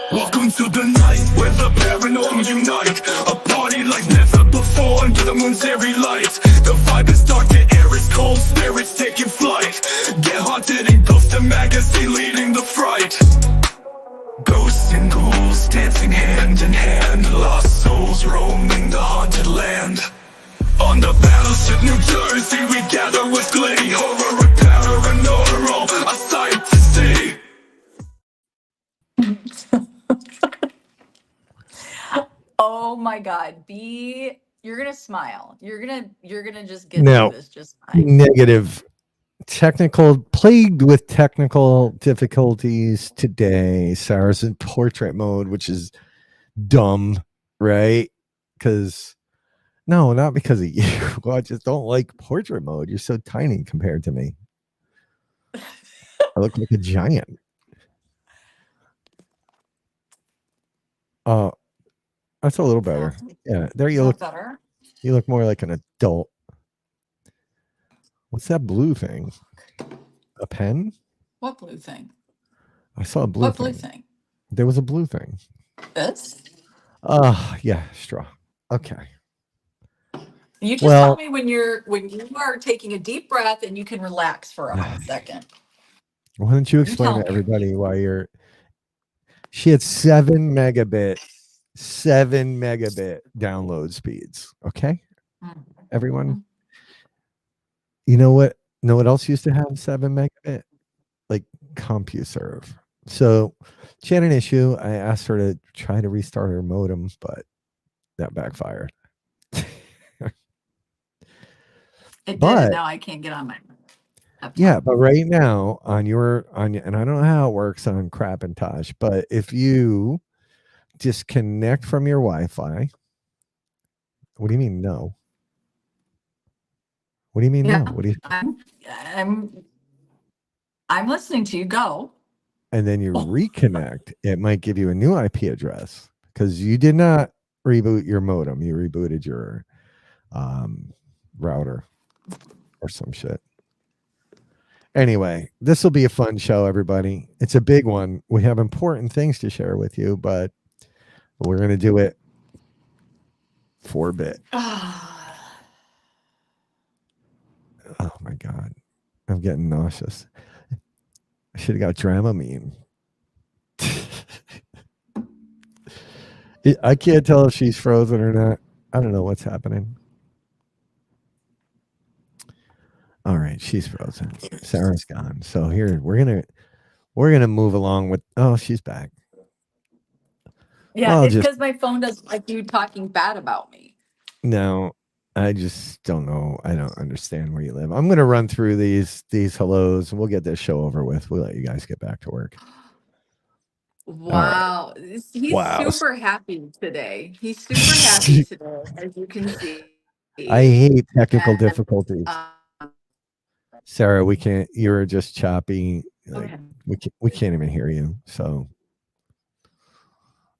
Welcome to the night where the paranormal unite. A party like never before under the moon's airy light. The vibe is dark, the air is cold, spirits taking flight. Get haunted and ghost a magazine leading the fright. Ghosts and ghouls dancing hand in hand. Lost souls roaming the haunted land. On the battleship New Jersey we gather with glee. Horror and paranormal, a sight to see. Oh my God, you're gonna smile. You're gonna just get No. through this just fine. Negative. Plagued with technical difficulties today. Sarah's in portrait mode, which is dumb, right? Because no, not because of you. I just don't like portrait mode. You're so tiny compared to me. I look like a giant. That's a little better. Yeah, there you look better. You look more like an adult. What's that blue thing? A pen? What blue thing? I saw a blue What thing. blue thing? There was a blue thing. This? Yeah, straw. Okay. You just tell me when you are taking a deep breath and you can relax for a hot second. Why don't you explain to everybody why she had 7 megabit download speeds. Okay. Everyone. You know what else used to have 7 megabit? Like CompuServe. So she had an issue. I asked her to try to restart her modem, but that backfired. It did. Now I can't get on my laptop. Yeah, but right now on your and I don't know how it works on Crapintosh, but if you disconnect from your Wi-Fi, what do you mean no? What do you mean no? What do you? I'm listening to you. Go. And then you reconnect. It might give you a new IP address because you did not reboot your modem. You rebooted your router or some shit. Anyway, this will be a fun show, everybody. It's a big one. We have important things to share with you, but we're going to do it 4-bit. Oh my God. I'm getting nauseous. I should have got Dramamine. I can't tell if she's frozen or not. I don't know what's happening. All right, she's frozen. Sarah's gone. So here we're gonna move along with. Oh, she's back. Yeah, it's because my phone doesn't like you talking bad about me. No, I just don't know. I don't understand where you live. I'm gonna run through these hellos, and we'll get this show over with. We'll let you guys get back to work. Wow, right. He's super happy today. He's super happy today, as you can see. I hate technical difficulties. Sarah, we can't. You're just choppy. Like, we can't even hear you. So,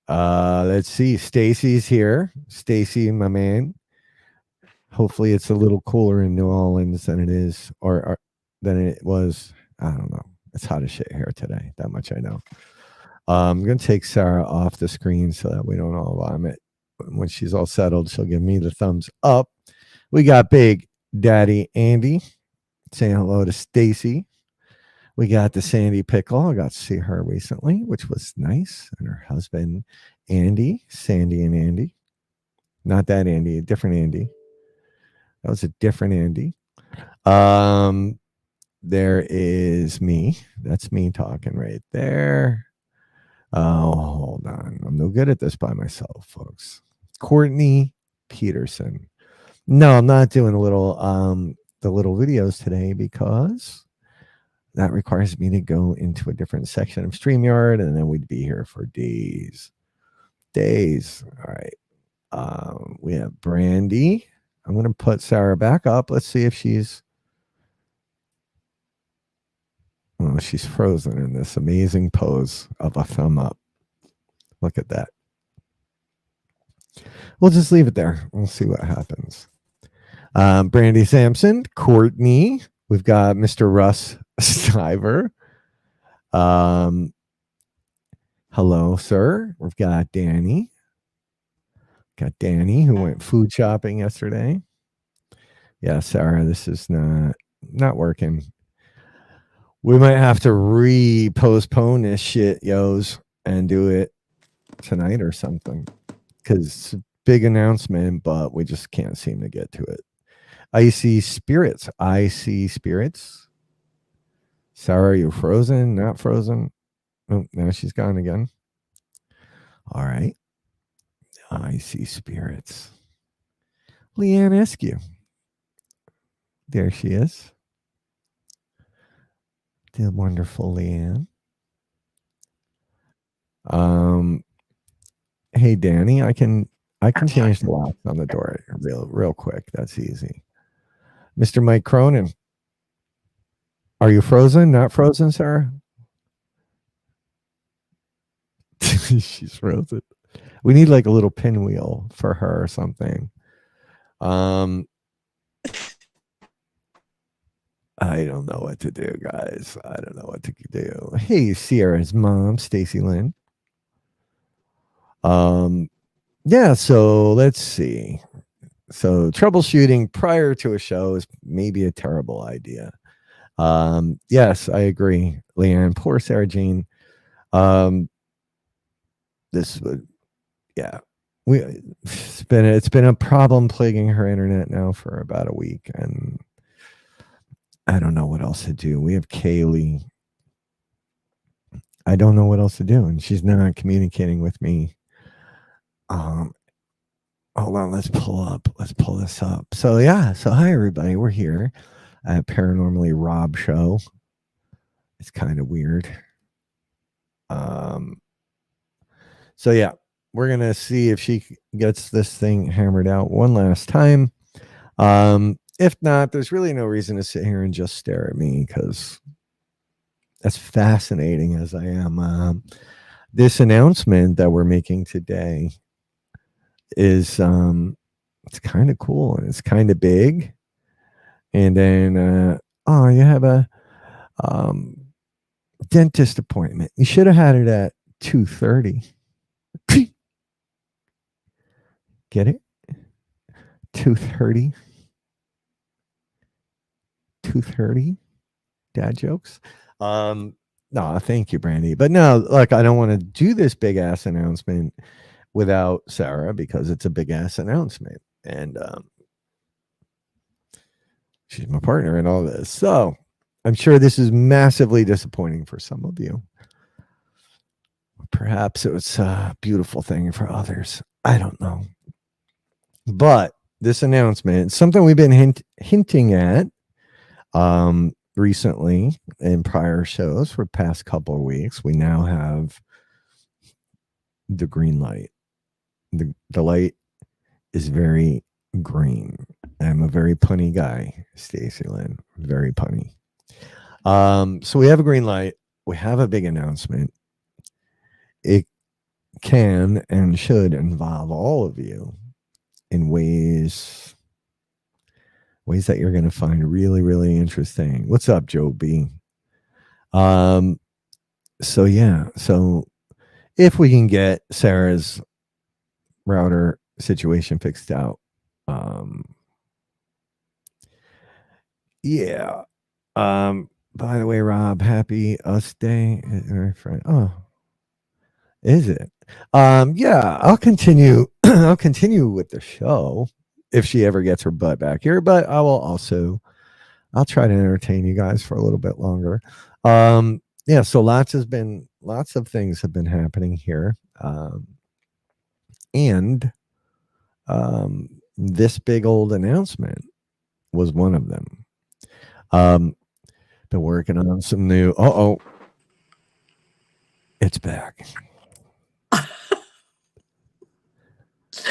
let's see. Stacy's here. Stacy, my man. Hopefully, it's a little cooler in New Orleans than it is, or than it was. I don't know. It's hot as shit here today. That much I know. I'm gonna take Sarah off the screen so that we don't all vomit. When she's all settled, she'll give me the thumbs up. We got Big Daddy Andy saying hello to Stacy. We got the Sandy Pickle. I got to see her recently, which was nice. And her husband, Andy, Sandy and Andy. Not that Andy, a different Andy. That was a different Andy. There is me. That's me talking right there. Oh, hold on. I'm no good at this by myself, folks. Courtney Peterson. No, I'm not doing the little videos today because that requires me to go into a different section of StreamYard, and then we'd be here for days. All right. We have Brandy. I'm going to put Sarah back up. Let's see if she's frozen in this amazing pose of a thumb up. Look at that. We'll just leave it there. We'll see what happens. Brandy Sampson, Courtney. We've got Mr. Russ Stiver. Hello, sir. We've got Danny. Got Danny who went food shopping yesterday. Yeah, Sarah, this is not working. We might have to postpone this shit, yos, and do it tonight or something. Because it's a big announcement, but we just can't seem to get to it. Icy spirits. Sarah, are you frozen? Not frozen? Oh, now she's gone again. All right. Icy spirits. Leanne Eskew. There she is. The wonderful Leanne. Hey Danny, I can change the locks on the door real quick. That's easy. Mr. Mike Cronin. Are you frozen? Not frozen, Sarah? She's frozen. We need like a little pinwheel for her or something. I don't know what to do, guys. I don't know what to do. Hey, Sierra's mom, Stacy Lynn. Yeah, so let's see. So troubleshooting prior to a show is maybe a terrible idea. Yes, I agree, Leanne. Poor Sarah Jean. This would, yeah. It's been a problem plaguing her internet now for about a week, and I don't know what else to do. We have Kaylee. I don't know what else to do, and she's not communicating with me. Hold on, let's pull this up. So yeah, so hi everybody, we're here at Paranormally Rob show. It's kind of weird. So yeah, we're gonna see if she gets this thing hammered out one last time. If not, there's really no reason to sit here and just stare at me, because as fascinating as I am, this announcement that we're making today is it's kind of cool and it's kind of big. And then you have a dentist appointment. You should have had it at 2:30. Get it? 2:30. 2:30. Dad jokes. No, thank you, Brandy. But no, like, I don't want to do this big ass announcement without Sarah, because it's a big ass announcement, and she's my partner in all this. So I'm sure this is massively disappointing for some of you. Perhaps it was a beautiful thing for others. I don't know. But this announcement, something we've been hinting at recently in prior shows for the past couple of weeks. We now have the green light. The light is very green. I'm a very punny guy, Stacy Lynn. Very punny. So we have a green light. We have a big announcement. It can and should involve all of you in ways that you're going to find really, really interesting. What's up, Joe B? So yeah, so if we can get Sarah's router situation fixed out, yeah. By the way, Rob, happy Us Day, friend. Oh, is it? Yeah, I'll continue. I'll continue with the show if she ever gets her butt back here. But I'll try to entertain you guys for a little bit longer. Yeah, so lots of things have been happening here, and this big old announcement was one of them. Been working on some new. It's back.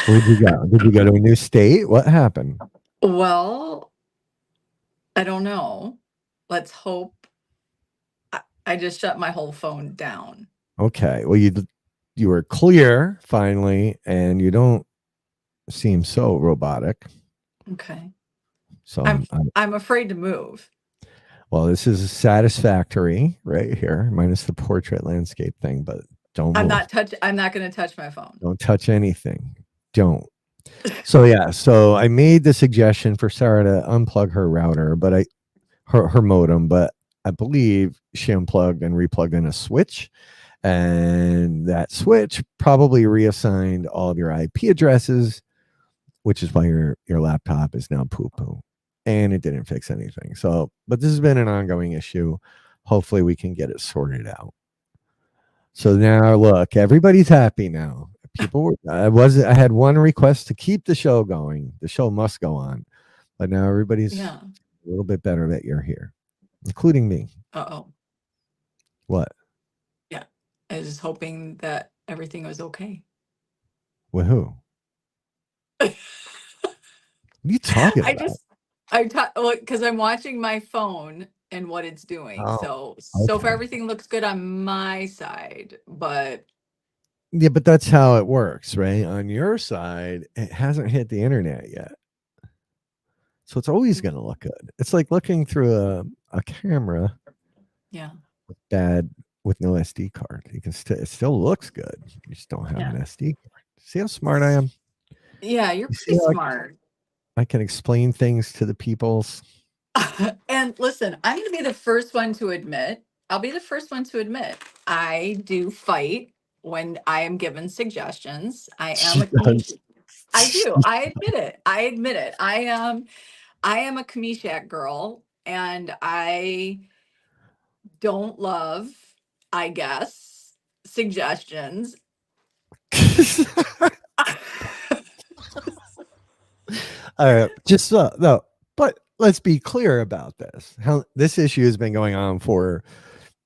Where'd you go? Did you go to a new state? What happened? Well, I don't know. Let's hope. I just shut my whole phone down. Okay. Well, you were clear finally, and you don't seem so robotic. Okay. So I'm afraid to move. Well, this is satisfactory right here, minus the portrait landscape thing, but Don't I'm move. not going to touch my phone. Don't touch anything. Don't. So yeah, so I made the suggestion for Sarah to unplug her router, but her modem, but I believe she unplugged and replugged in a switch, and that switch probably reassigned all of your IP addresses, which is why your laptop is now poo poo, and it didn't fix anything. So, but this has been an ongoing issue. Hopefully, we can get it sorted out. So now, look, everybody's happy now. I had one request to keep the show going. The show must go on, but now everybody's Yeah. a little bit better that you're here, including me. Uh-oh. What? Yeah. I was just hoping that everything was okay. With who? What are you talking about? Because I'm watching my phone and what it's doing. Oh, So far okay. everything looks good on my side, but Yeah, but that's how it works, right? On your side, it hasn't hit the internet yet. So it's always going to look good. It's like looking through a camera yeah. with no SD card. You can it still looks good. You just don't have Yeah. an SD card. See how smart I am? Yeah, you're You see pretty how smart. I can explain things to the peoples. And listen, I'm going to be the first one to admit, I do fight when I am given suggestions. I am She a comedian. does. I do. I admit it. I am a Kamishak girl, and I don't love, I guess, suggestions. All right, just no, but let's be clear about this. How this issue has been going on for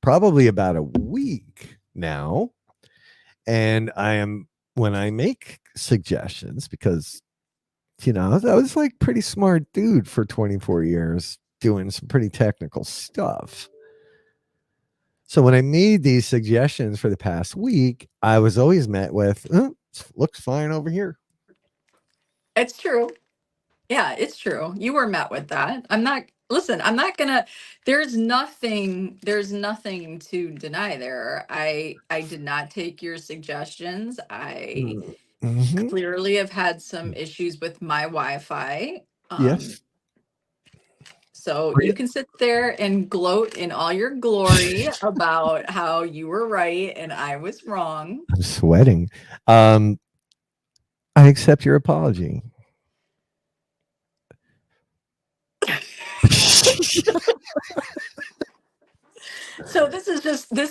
probably about a week now, and when I make suggestions, because I was like pretty smart dude for 24 years doing some pretty technical stuff. So when I made these suggestions for the past week, I was always met with, looks fine over here. It's true. Yeah, it's true. You were met with that. I'm not gonna, there's nothing to deny there. I did not take your suggestions. I Mm-hmm. clearly have had some issues with my Wi-Fi. Yes. So you can sit there and gloat in all your glory about how you were right and I was wrong. I'm sweating. I accept your apology. So this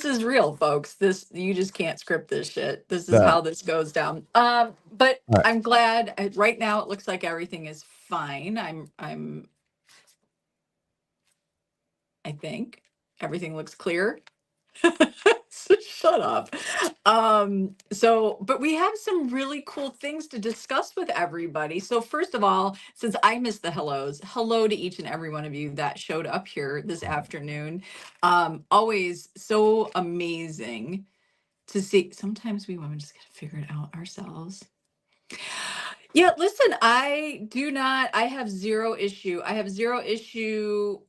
is real, folks. You just can't script this shit. This is No. how this goes down. But Right. I'm glad right now it looks like everything is fine. I think everything looks clear. Shut up. But we have some really cool things to discuss with everybody. So first of all, since I missed the hellos, hello to each and every one of you that showed up here this afternoon. Always so amazing to see. Sometimes we women just gotta figure it out ourselves. Yeah, listen, I have zero issue. I have zero issue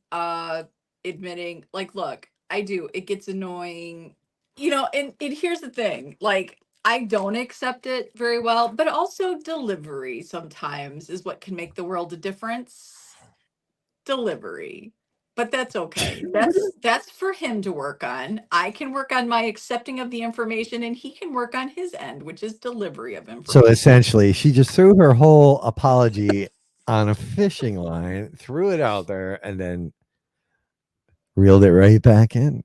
admitting, like, look, I do. It gets annoying. And here's the thing, like, I don't accept it very well, but also delivery sometimes is what can make the world a difference. Delivery. But that's okay. That's for him to work on. I can work on my accepting of the information and he can work on his end, which is delivery of So information. essentially, she just threw her whole apology on a fishing line, threw it out there, and then reeled it right back in.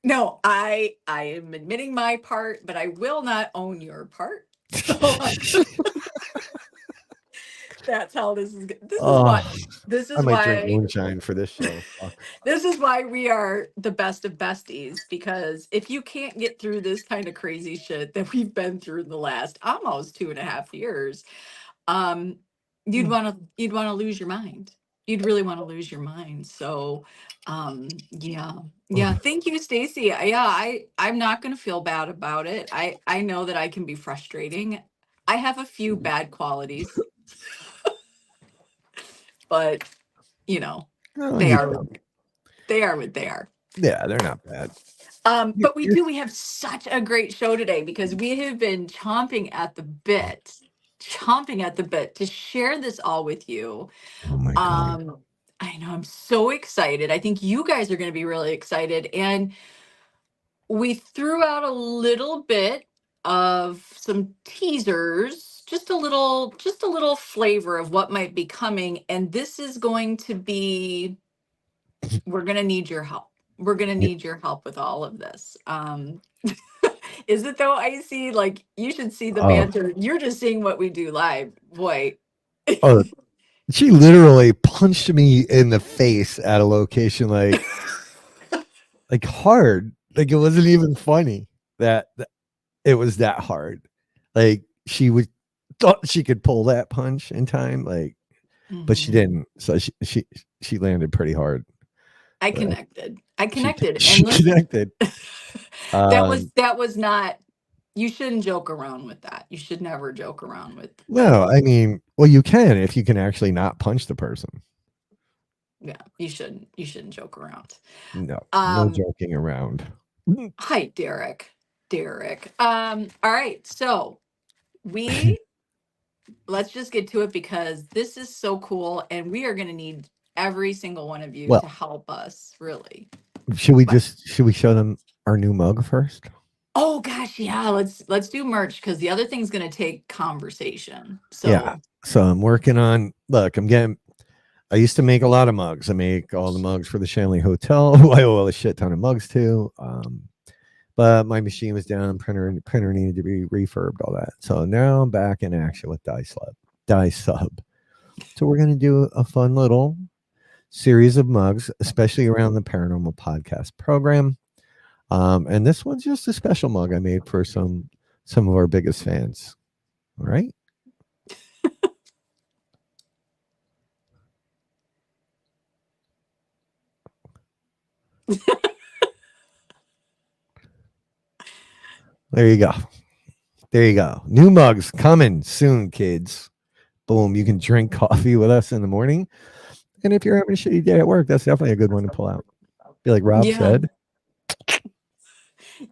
No, I am admitting my part, but I will not own your part. So that's how this is. This I is might drink why moonshine for this show. Fuck. this is why we are the best of besties. Because if you can't get through this kind of crazy shit that we've been through in the last almost 2.5 years, you'd want to lose your mind. You'd really want to lose your mind. So, yeah. Thank you, Stacy. I'm not going to feel bad about it. I know that I can be frustrating. I have a few bad qualities, but Oh, they you are don't. they are what they are. Yeah, they're not bad. But You're, we have such a great show today because we have been chomping at the bit to share this all with you. oh my god. Um, I know I'm so excited. I think you guys are going to be really excited. And we threw out a little bit of some teasers, just a little flavor of what might be coming. And this is going to be, we're going to need your help. We're going to Yeah. need your help with all of this. Is it though, Icy? Like, you should see the Oh, banter. You're just seeing what we do live. Boy. oh, she literally punched me in the face at a location like hard. Like it wasn't even funny that it was that hard. Like she would thought she could pull that punch in time, like, but she Mhm. didn't. So she landed pretty hard. I Uh, connected. I she connected. she And listen, connected. Um, that was not, you shouldn't joke around with that. You should never joke around with no, I mean, well, you can if you can actually not punch the person. yeah, you shouldn't joke around. No, no Um, joking around. Hi, Derek. Derek. All right, so we let's just get to it because this is so cool and we are gonna need every single one of you to Well, help us, really. But should we show them our new mug first? oh gosh, yeah, let's do merch because the other thing's gonna take conversation. Yeah. So So I'm working on. Look, I'm getting. I used to make a lot of mugs. I make all the mugs for the Shanley Hotel, who I owe a shit ton of mugs to. But my machine was down, printer needed to be refurbed, all that. So now I'm back in action with Dye Sub. So we're gonna do a fun little series of mugs, especially around the paranormal podcast program. And this one's just a special mug I made for some of our biggest fans. All right. There you go. There you go. New mugs coming soon, kids. Boom. You can drink coffee with us in the morning. And if you're having a shitty day at work, that's definitely a good one to pull out. Be like Rob yeah. said.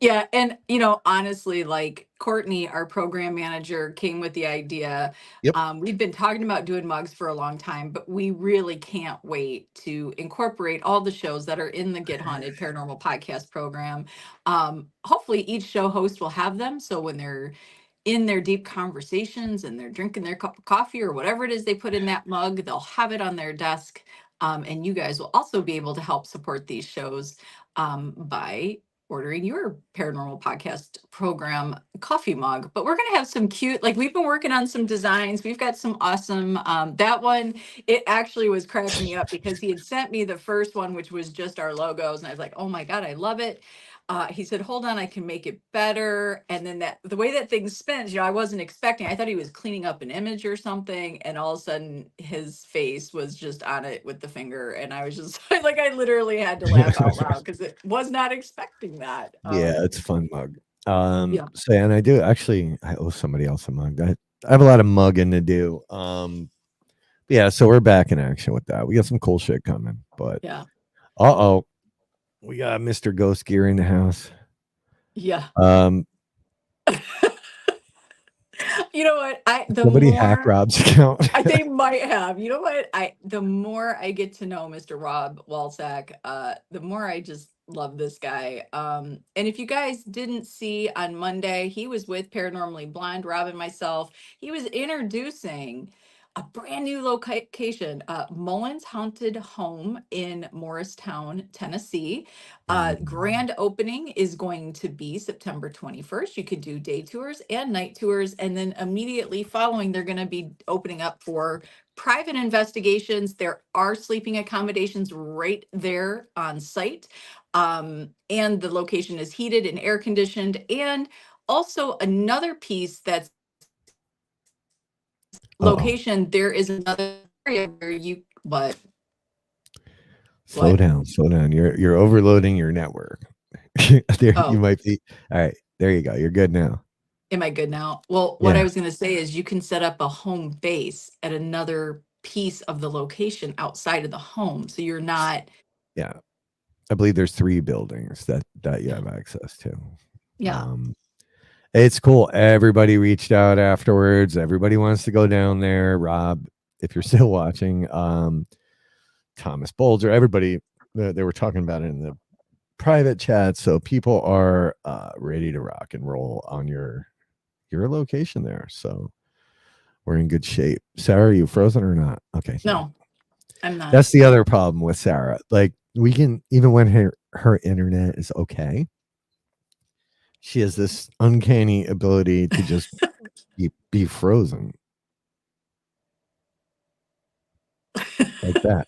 Yeah, and honestly, like Courtney, our program manager, came with the idea. Yep. We've been talking about doing mugs for a long time, but we really can't wait to incorporate all the shows that are in the Get Haunted Paranormal Podcast program. Hopefully, each show host will have them, so when they're in their deep conversations and they're drinking their cup of coffee or whatever it is they put in that mug, they'll have it on their desk. And you guys will also be able to help support these shows by ordering your paranormal podcast program coffee mug. But we're going to have some cute, like we've been working on some designs. We've got some awesome, that one, it actually was cracking me up because he had sent me the first one, which was just our logos. And I was like, oh my God, I love it. He said, hold on, I can make it better. And then the way that thing spins, I wasn't expecting, I thought he was cleaning up an image or something. And all of a sudden his face was just on it with the finger. And I was just like, I literally had to laugh out loud because it was not expecting that. Yeah, it's a fun mug. Yeah. So and I owe somebody else a mug. I have a lot of mugging to do. Yeah, so we're back in action with that. We got some cool shit coming, but Yeah. uh-oh. We got Mr. Ghost Gear in the house. Yeah. Um, You know what? The somebody hacked more Rob's account. they might have. You know what? The more I get to know Mr. Rob Walsack, the more I just love this guy. And if you guys didn't see on Monday, he was with Paranormally Blind, Rob and myself. He was introducing a brand new location, Mullins Haunted Home in Morristown, Tennessee. Grand opening is going to be September 21st. You could do day tours and night tours. And then immediately following, they're going to be opening up for private investigations. There are sleeping accommodations right there on site. And the location is heated and air conditioned. And also another piece that's Uh-oh. location, there is another area where what? Slow down, slow down. You're overloading your network. There you Oh, might be. All right, there you go. You're good now. am I good now? Well, what I Yeah, was going to say is you can set up a home base at another piece of the location outside of the home. So you're not, yeah. I believe there's 3 buildings that you have access to. Yeah. Um, it's cool. Everybody reached out afterwards. Everybody wants to go down there. Rob, if you're still watching, Thomas Bolger, everybody, they were talking about it in the private chat. So people are ready to rock and roll on your location there. So we're in good shape. Sarah, are you frozen or not? Okay. No, I'm not. That's the other problem with Sarah. Like we can, even when her internet is okay, she has this uncanny ability to just be frozen like that.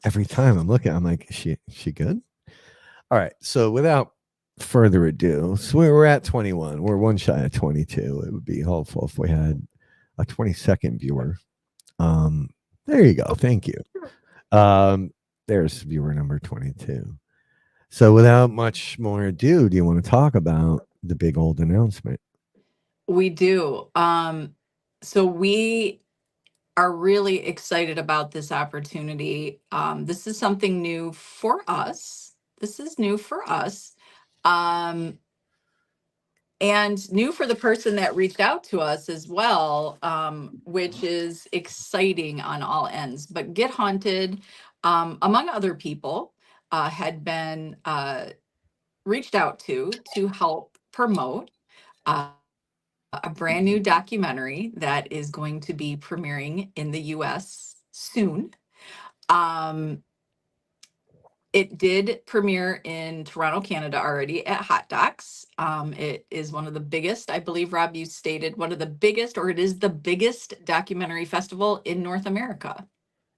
Every time I'm looking, I'm like, is she good? All right. So without further ado, so we're at 21. We're one shy of 22. It would be helpful if we had a 22nd viewer. There you go. Thank you. There's viewer number 22. So without much more ado, do you want to talk about the big old announcement? We do. So we are really excited about this opportunity. This is something new for us. This is new for us. Um, and new for the person that reached out to us as well, which is exciting on all ends. But Get Haunted, among other people, had been reached out to help promote uh, a brand new documentary that is going to be premiering in the US soon. Um, it did premiere in Toronto, Canada already at Hot Docs. It is one of the biggest, I believe, Rob, you stated one of the biggest, or it is the biggest documentary festival in North America.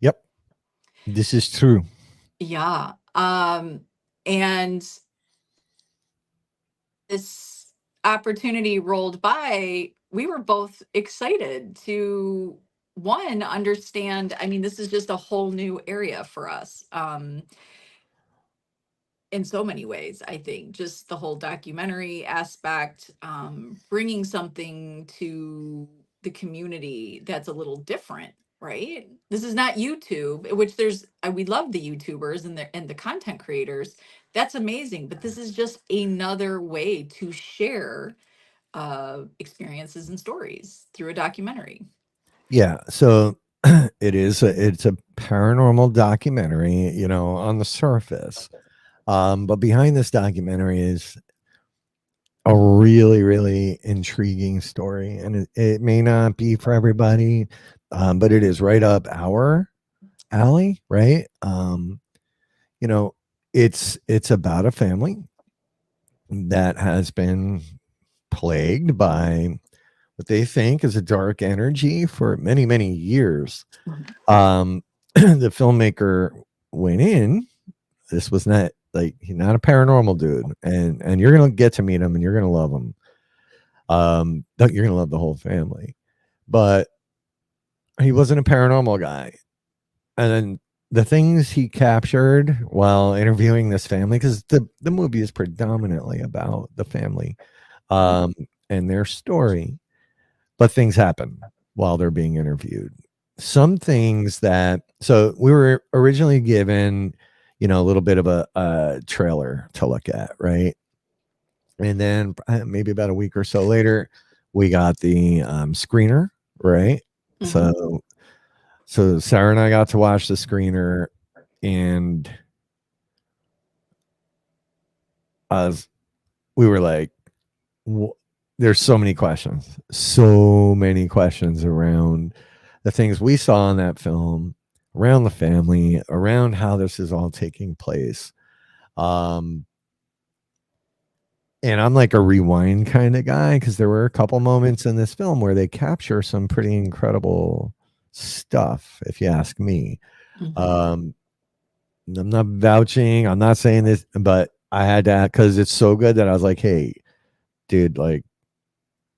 Yep. This is true. Yeah. And this opportunity rolled by, we were both excited to one understand. I mean, this is just a whole new area for us. In so many ways, I think just the whole documentary aspect, bringing something to the community that's a little different, right? This is not YouTube, which there's we love the YouTubers and the content creators. That's amazing, but this is just another way to share experiences and stories through a documentary. Yeah. So it's a paranormal documentary, on the surface. But behind this documentary is a really, really intriguing story. And it may not be for everybody, but it is right up our alley, right? You know, it's about a family that has been plagued by what they think is a dark energy for many, many years. The filmmaker went in. This was not like he's not a paranormal dude, and you're gonna get to meet him, and you're gonna love him. You're gonna love the whole family, but he wasn't a paranormal guy. And then the things he captured while interviewing this family, because the movie is predominantly about the family, um, and their story, but things happen while they're being interviewed. Some things that so we were originally given, a little bit of a trailer to look at, right? And then maybe about a week or so later, we got the screener, right? Mhm. So Sarah and I got to watch the screener, and we were like, there's so many questions around the things we saw in that film, around the family, around how this is all taking place. And I'm like a rewind kind of guy because there were a couple moments in this film where they capture some pretty incredible stuff, if you ask me. Mhm. I'm not vouching, I'm not saying this, but I had to, because it's so good that I was like, hey, dude, like,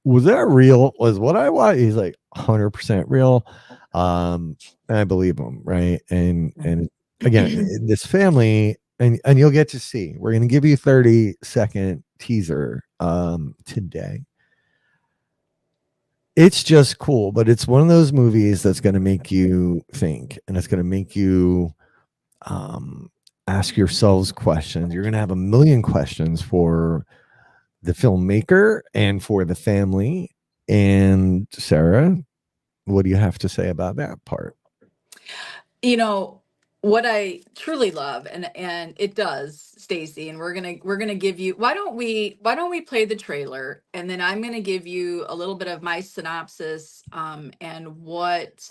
was that real? Was what I watched? He's like 100% real. And I believe him, right? And again, this family, and you'll get to see. We're gonna give you 30-second teaser today. It's just cool, but it's one of those movies that's gonna make you think, and it's gonna make you ask yourselves questions. You're going to have a million questions for the filmmaker and for the family. And Sarah, what do you have to say about that part? You know, what I truly love, and it does, Stacy, and we're gonna give you, why don't we play the trailer, and then I'm gonna give you a little bit of my synopsis, and what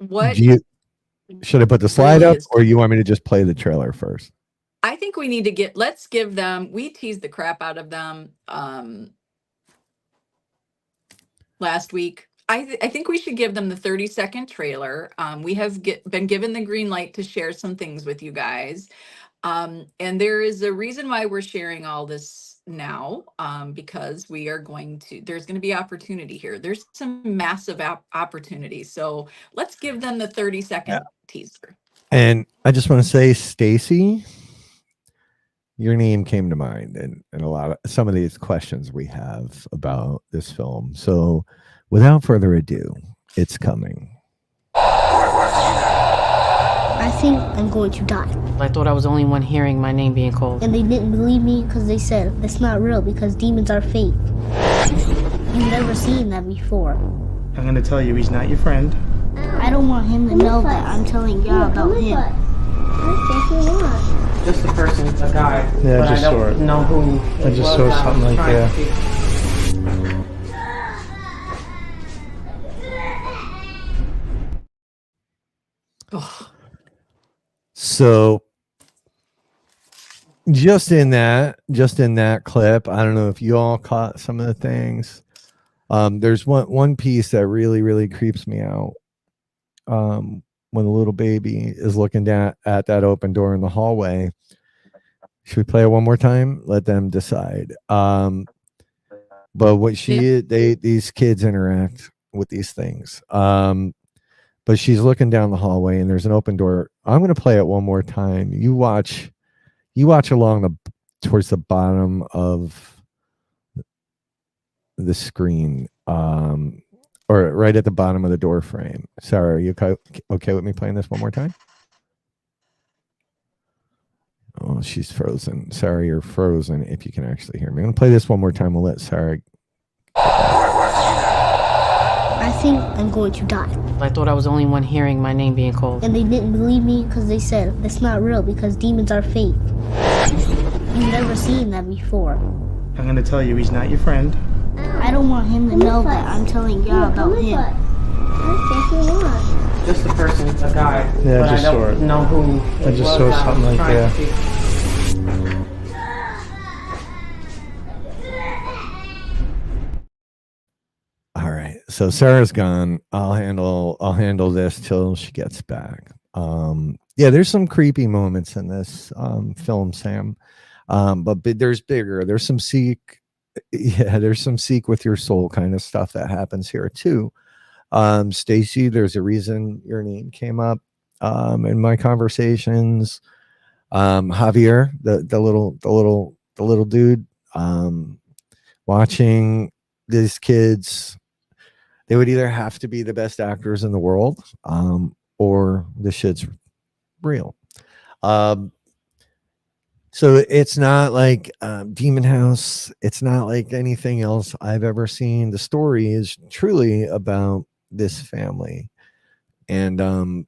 Do you should I put the slide really up, is or you coming. want me to just play the trailer first? I think we need to let's give them, we teased the crap out of them last week. I think we should give them the 30-second trailer. We have been given the green light to share some things with you guys. And there is a reason why we're sharing all this now, because there's going to be opportunity here. There's some massive opportunities. So let's give them the 30-second teaser. And I just want to say, Stacy, your name came to mind and some of these questions we have about this film. So without further ado, it's coming. I think I'm going to die. I thought I was the only one hearing my name being called. And they didn't believe me because they said that's not real because demons are fake. You've never seen that before. I'm gonna tell you he's not your friend. I don't want him to know that I'm telling y'all about him. Just a person, a guy. Yeah, but just I saw don't it. know who. I just saw something like that. Oh, So just in that clip, I don't know if you all caught some of the things. There's one piece that really creeps me out. When the little baby is looking down at that open door in the hallway. Should we play it one more time? Let them decide. But what these kids interact with these things. But she's looking down the hallway and there's an open door. I'm going to play it one more time. You watch along towards the bottom of the screen, or right at the bottom of the door frame. Sarah, are you okay with me playing this one more time? Oh, she's frozen. Sarah, you're frozen if you can actually hear me. I'm going to play this one more time. We'll let Sarah. I think I'm going to die. I thought I was the only one hearing my name being called. And they didn't believe me because they said that's not real because demons are fake. You've never seen that before. I'm gonna tell you he's not your friend. I don't want him to know that I'm telling y'all about him. Just a person, a guy. Yeah, but just I saw don't it. know who. I just saw something like that. All right. So Sarah's gone. I'll handle this till she gets back. Yeah, there's some creepy moments in this film, Sam. But there's bigger. There's some seek with your soul kind of stuff that happens here too. Stacy, there's a reason your name came up in my conversations. Javier, the little dude, watching these kids, they would either have to be the best actors in the world, or the shit's real. So it's not like Demon House. It's not like anything else I've ever seen. The story is truly about this family. And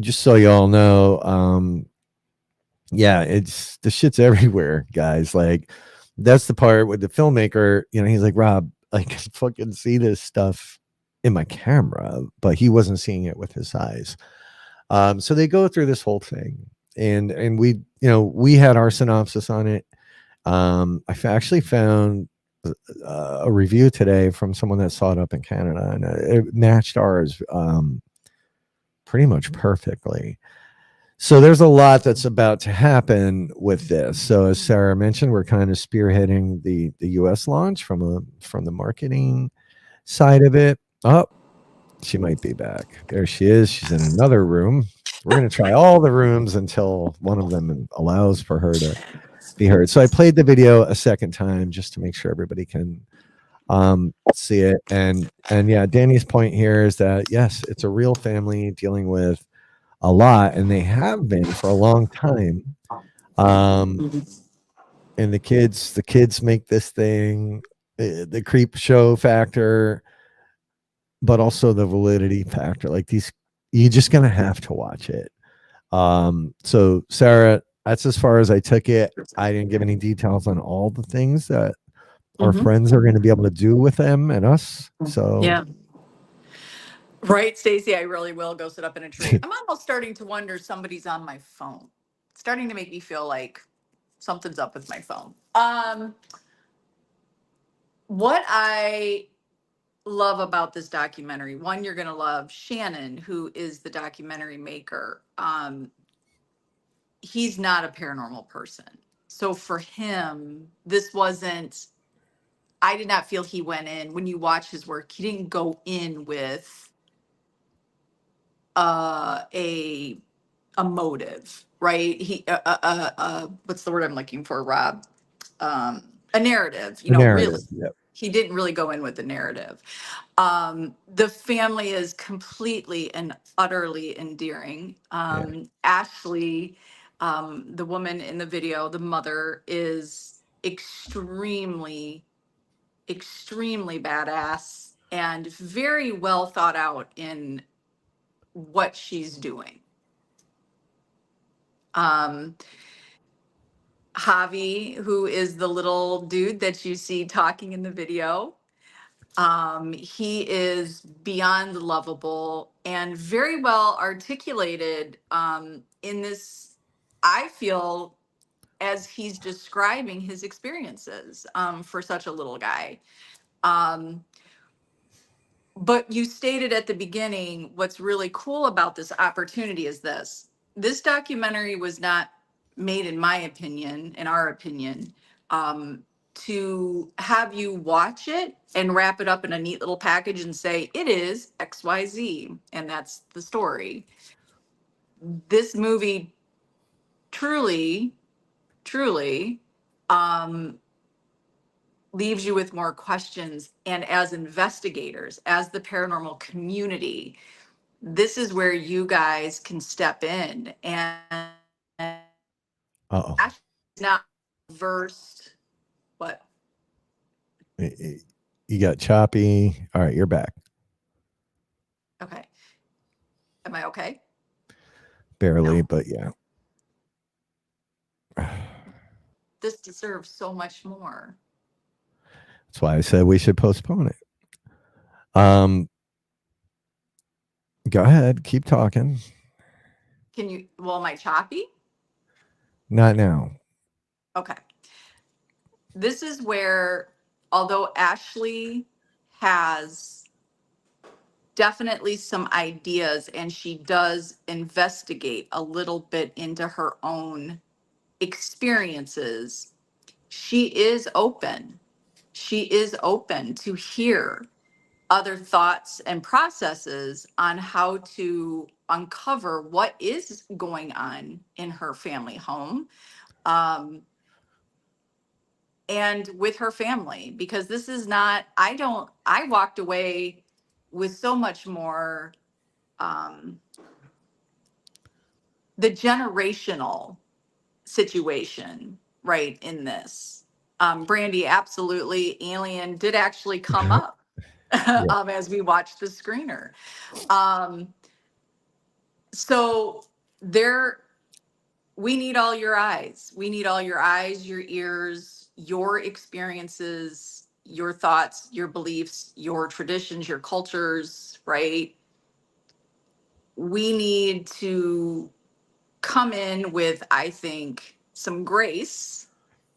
just so y'all know, yeah, it's the shit's everywhere, guys. Like, that's the part with the filmmaker, he's like, Rob, I can fucking see this stuff in my camera, but he wasn't seeing it with his eyes. So they go through this whole thing, and we had our synopsis on it. I actually found a review today from someone that saw it up in Canada, and it matched ours pretty much perfectly. So there's a lot that's about to happen with this. So as Sarah mentioned, we're kind of spearheading the US launch from the marketing side of it. Oh, she might be back. There she is. She's in another room. We're going to try all the rooms until one of them allows for her to be heard. So I played the video a second time just to make sure everybody can see it. And yeah, Danny's point here is that, yes, it's a real family dealing with a lot, and they have been for a long time. And the kids make this thing, the creep show factor, but also the validity factor. Like these, you're just gonna have to watch it. So Sarah, that's as far as I took it. I didn't give any details on all the things that our friends are going to be able to do with them and us. So Yeah. Right, Stacey, I really will go sit up in a tree. I'm almost starting to wonder somebody's on my phone. It's starting to make me feel like something's up with my phone. What I love about this documentary, one, you're going to love Shannon, who is the documentary maker. He's not a paranormal person. So for him, this wasn't, I did not feel he went in, when you watch his work, he didn't go in with a motive, right? What's the word I'm looking for, Rob? A narrative, the really. narrative. Yep. He didn't really go in with the narrative. The family is completely and utterly endearing. Ashley, the woman in the video, the mother, is extremely, extremely badass and very well thought out in what she's doing. Javi, who is the little dude that you see talking in the video, he is beyond lovable and very well articulated in this, I feel, as he's describing his experiences for such a little guy. But you stated at the beginning, what's really cool about this opportunity is this documentary was not made, in my opinion, in our opinion, to have you watch it and wrap it up in a neat little package and say, it is XYZ, and that's the story. This movie truly, truly leaves you with more questions. And as investigators, as the paranormal community, this is where you guys can step in and actually not versed. What? You got choppy. All right, you're back. Okay. Am I okay? Barely, No. but yeah. This deserves so much more. That's why I said we should postpone it. Go ahead, keep talking. Can you, well, am I choppy? Not now. Okay. This is where, although Ashley has definitely some ideas and she does investigate a little bit into her own experiences, she is open. She is open to hear other thoughts and processes on how to uncover what is going on in her family home. And with her family, because this is not, I walked away with so much more, the generational situation, right, in this. Brandy, absolutely, alien did actually come up as we watched the screener. So there, we need all your eyes. We need all your eyes, your ears, your experiences, your thoughts, your beliefs, your traditions, your cultures, right? We need to come in with, I think, some grace,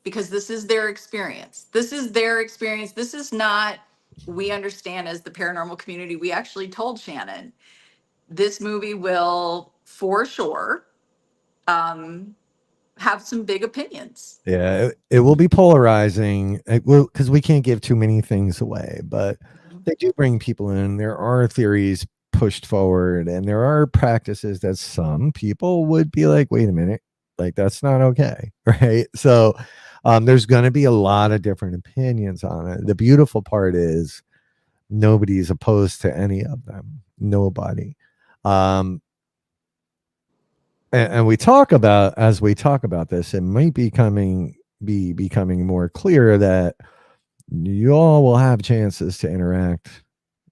because this is their experience. This is their experience. This is not, we understand as the paranormal community, we actually told Shannon, this movie will for sure have some big opinions. Yeah, it will be polarizing. It will, because we can't give too many things away, but they do bring people in. There are theories pushed forward, and there are practices that some people would be like, wait a minute, like that's not okay. Right. So there's going to be a lot of different opinions on it. The beautiful part is nobody's opposed to any of them. Nobody. and we talk about as we talk about this, it might be becoming more clear that you all will have chances to interact,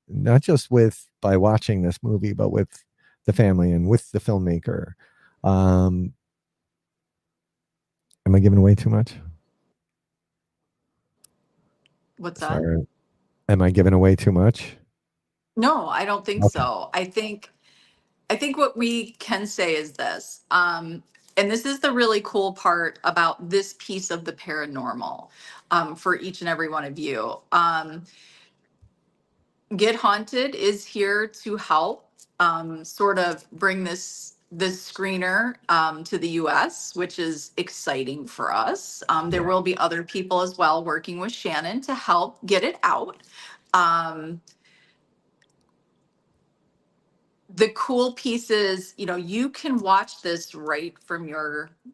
not just with by watching this movie, but with the family and with the filmmaker. Um, am I giving away too much? What's that? Sorry. Am I giving away too much? No, I don't think Okay. so. I think what we can say is this, and this is the really cool part about this piece of the paranormal, for each and every one of you. Get Haunted is here to help, sort of bring this screener, to the US, which is exciting for us. There Yeah. will be other people as well working with Shannon to help get it out. Um, the cool piece is, you know, you can watch this right from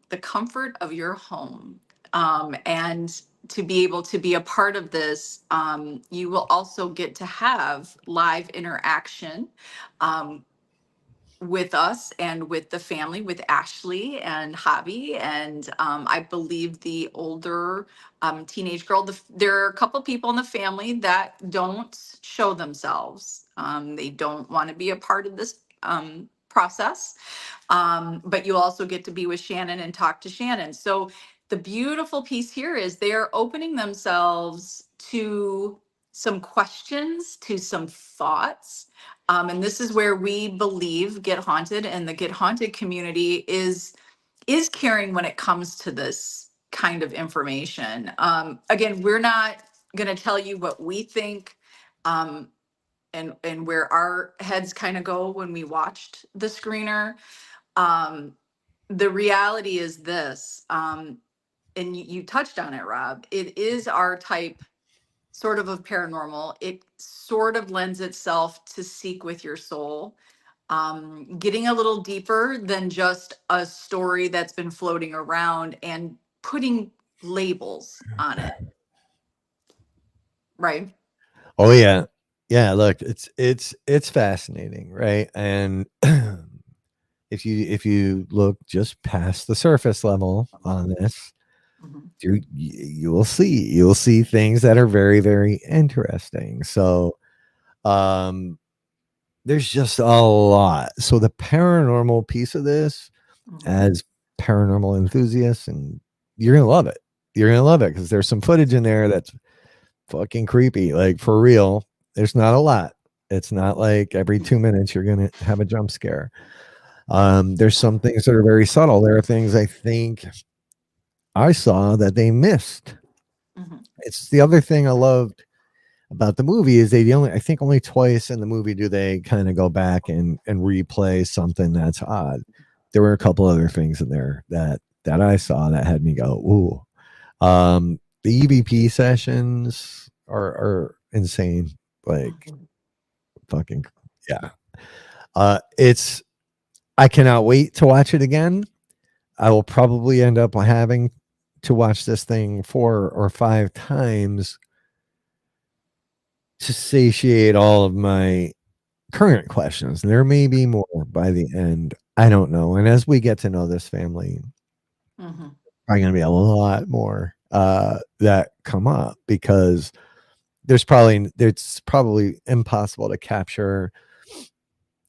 the comfort of your home. And to be able to be a part of this, you will also get to have live interaction, um, with us and with the family, with Ashley and Javi, and I believe the older, teenage girl. There are a couple people in the family that don't show themselves. They don't want to be a part of this, process. But you also get to be with Shannon and talk to Shannon. So the beautiful piece here is they're opening themselves to some questions, to some thoughts, and this is where we believe Get Haunted and the Get Haunted community is caring when it comes to this kind of information. Again, we're not going to tell you what we think, um, and where our heads kind of go when we watched the screener. Um, the reality is this, and you touched on it, Rob. It is our type sort of paranormal. It sort of lends itself to seek with your soul, getting a little deeper than just a story that's been floating around and putting labels on it, right? Oh yeah. Yeah, look, it's fascinating, right? And if you look just past the surface level on this, Mhm. you'll see things that are very, very interesting. So, um, there's just a lot. So the paranormal piece of this, Mhm. as paranormal enthusiasts, and you're gonna love it. You're gonna love it because there's some footage in there that's fucking creepy. Like for real. There's not a lot. It's not like every 2 minutes you're gonna have a jump scare. There's some things that are very subtle. There are things I think I saw that they missed. Mhm. It's the other thing I loved about the movie is they only I think only twice in the movie do they kind of go back and replay something that's odd. There were a couple other things in there that I saw that had me go, ooh. The EVP sessions are insane. Like Mhm. fucking yeah. It's I cannot wait to watch it again. I will probably end up having to watch this thing 4 or 5 times to satiate all of my current questions. There may be more by the end. I don't know. And as we get to know this family, Mhm. probably going to be a lot more that come up because it's probably impossible to capture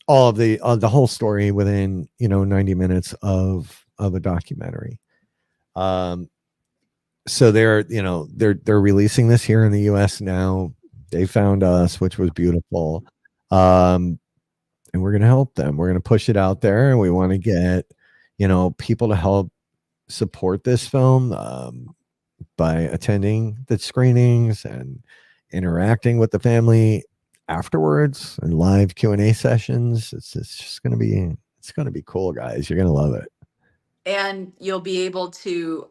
all of the whole story within 90 minutes of a documentary. Um, so they're releasing this here in the US now. They found us, which was beautiful. Um, and we're going to help them. We're going to push it out there and we want to get, people to help support this film by attending the screenings and interacting with the family afterwards and live Q&A sessions. It's just going to be it's going to be cool, guys. You're going to love it. And you'll be able to,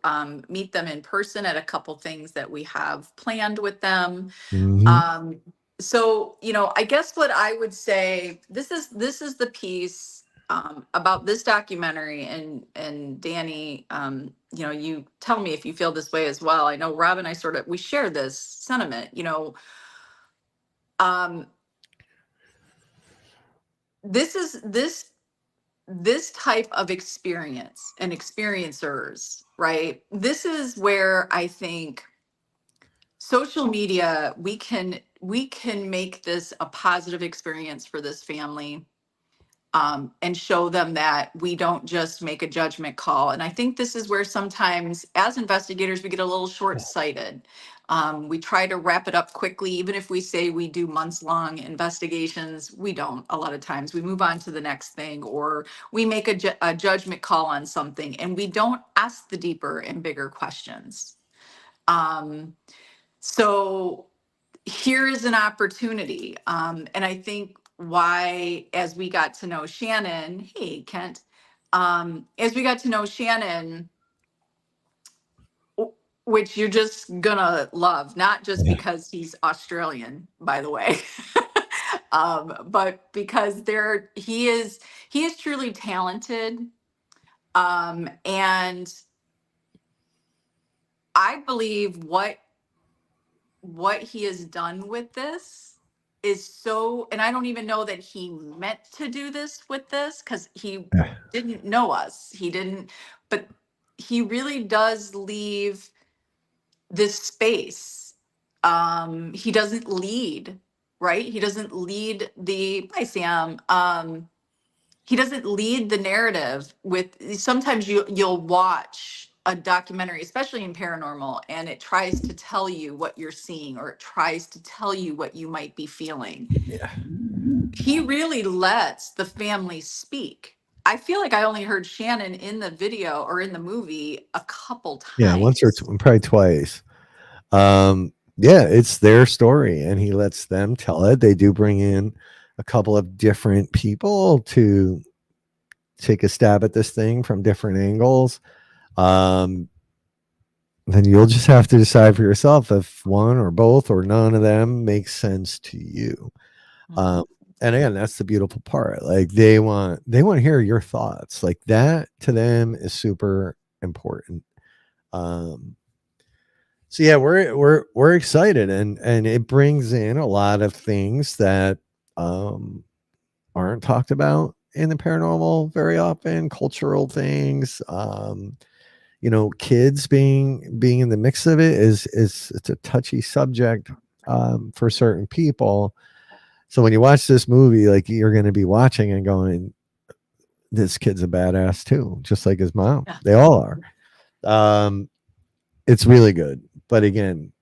meet them in person at a couple things that we have planned with them. Mhm. Um, so, I guess what I would say, this is the piece, about this documentary, and Danny, you tell me if you feel this way as well. I know Rob and I we share this sentiment, um, this this type of experience and experiencers, right? This is where I think social media, we can make this a positive experience for this family, and show them that we don't just make a judgment call. And I think this is where sometimes, as investigators, we get a little short-sighted. We try to wrap it up quickly, even if we say we do months-long investigations. We don't. A lot of times, we move on to the next thing, or we make a judgment call on something, and we don't ask the deeper and bigger questions. So here is an opportunity. And I think why, as we got to know Shannon, hey, Kent, as we got to know Shannon, which you're just gonna love, not just Yeah. because he's Australian, by the way, but because he is truly talented. And I believe what he has done with this is so, and I don't even know that he meant to do this with this, because he Yeah. didn't know us. He didn't, but he really does leave this space. He doesn't lead, right? He doesn't lead the, hi Sam. He doesn't lead the narrative with, sometimes you'll watch a documentary, especially in paranormal, and it tries to tell you what you're seeing, or it tries to tell you what you might be feeling. Yeah. He really lets the family speak. I feel like I only heard Shannon in the video or in the movie a couple Yeah. Once or times. probably twice. Yeah, it's their story, and he lets them tell it. They do bring in a couple of different people to take a stab at this thing from different angles. Then you'll just have to decide for yourself if one or both or none of them makes sense to you. Mhm. And again, that's the beautiful part. Like they want to hear your thoughts. Like that to them is super important. So yeah, we're excited, and it brings in a lot of things that aren't talked about in the paranormal very often, cultural things. Kids being in the mix of it is it's a touchy subject for certain people. So when you watch this movie, like you're going to be watching and going, this kid's a badass too, just like his mom. Yeah. They all are. It's really good. But again,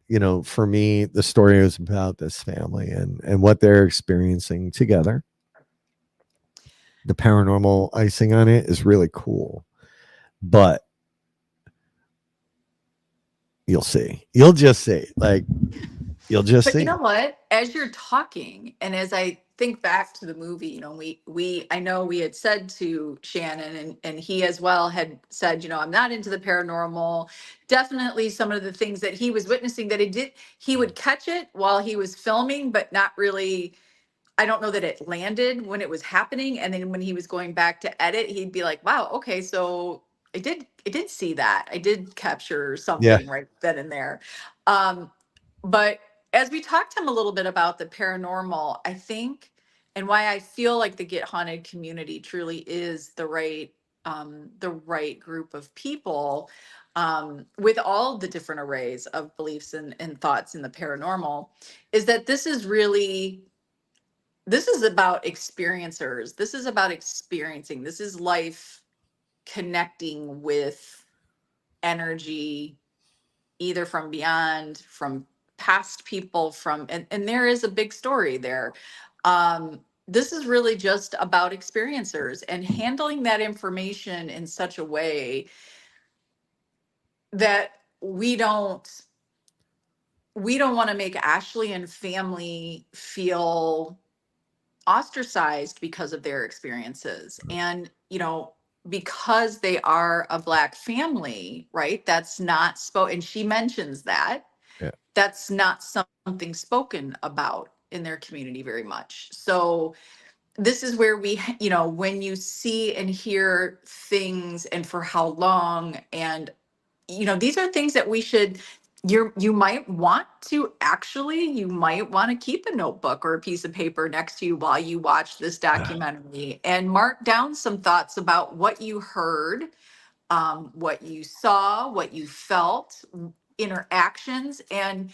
for me, the story is about this family and what they're experiencing together. The paranormal icing on it is really cool, but you'll see. You'll just see. Like you'll just But you see. know what? As you're talking, and as I think back to the movie, I know we had said to Shannon, and he as well had said, I'm not into the paranormal. Definitely some of the things that he was witnessing, that he would catch it while he was filming, but not really. I don't know that it landed when it was happening. And then when he was going back to edit, he'd be like, wow, okay, so I did see that. I did capture Yeah. something right then and there. Um, but as we talked to him a little bit about the paranormal, I think, and why I feel like the Get Haunted community truly is the right group of people, with all the different arrays of beliefs and thoughts in the paranormal, is that this is about experiencers. This is about experiencing. This is life connecting with energy, either from beyond, from past people, and there is a big story there. This is really just about experiencers and handling that information in such a way that we don't want to make Ashley and family feel ostracized because of their experiences. And because they are a Black family, right, that's not spoken, and she mentions that Yeah. that's not something spoken about in their community very much. So this is where when you see and hear things, and for how long, and these are things that we should you might want to keep a notebook or a piece of paper next to you while you watch this documentary and mark down some thoughts about what you heard, what you saw, what you felt, interactions, and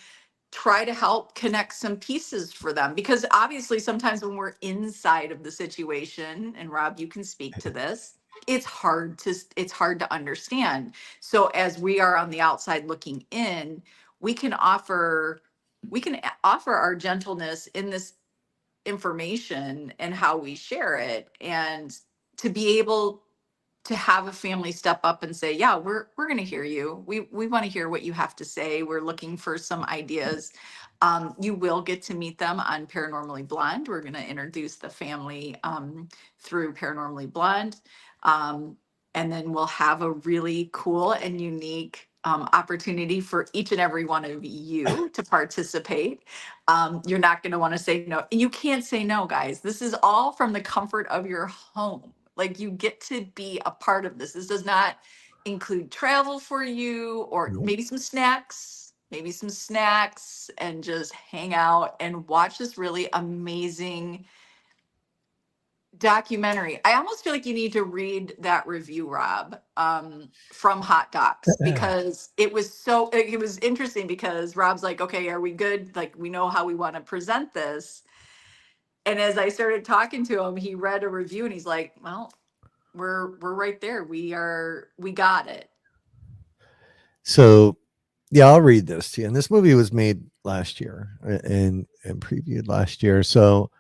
try to help connect some pieces for them. Because obviously, sometimes when we're inside of the situation, and Rob, you can speak to this, it's hard to understand. So as we are on the outside looking in, we can offer offer our gentleness in this information and how we share it, and to be able to have a family step up and say, yeah, we're going to hear you. We want to hear what you have to say. We're looking for some ideas. You will get to meet them on Paranormally Blonde. We're going to introduce the family through Paranormally Blonde. And then we'll have a really cool and unique opportunity for each and every one of you to participate. You're not going to want to say no. You can't say no, guys. This is all from the comfort of your home. Like, you get to be a part of this. This does not include travel for you, or Nope. maybe some snacks, and just hang out and watch this really amazing documentary. I almost feel like you need to read that review, Rob, from Hot Docs, because it was interesting, because Rob's like, okay, are we good? Like, we know how we want to present this. And as I started talking to him, he read a review and he's like, well, we're right there. We got it. So, yeah, I'll read this to you. And this movie was made last year and previewed last year. So,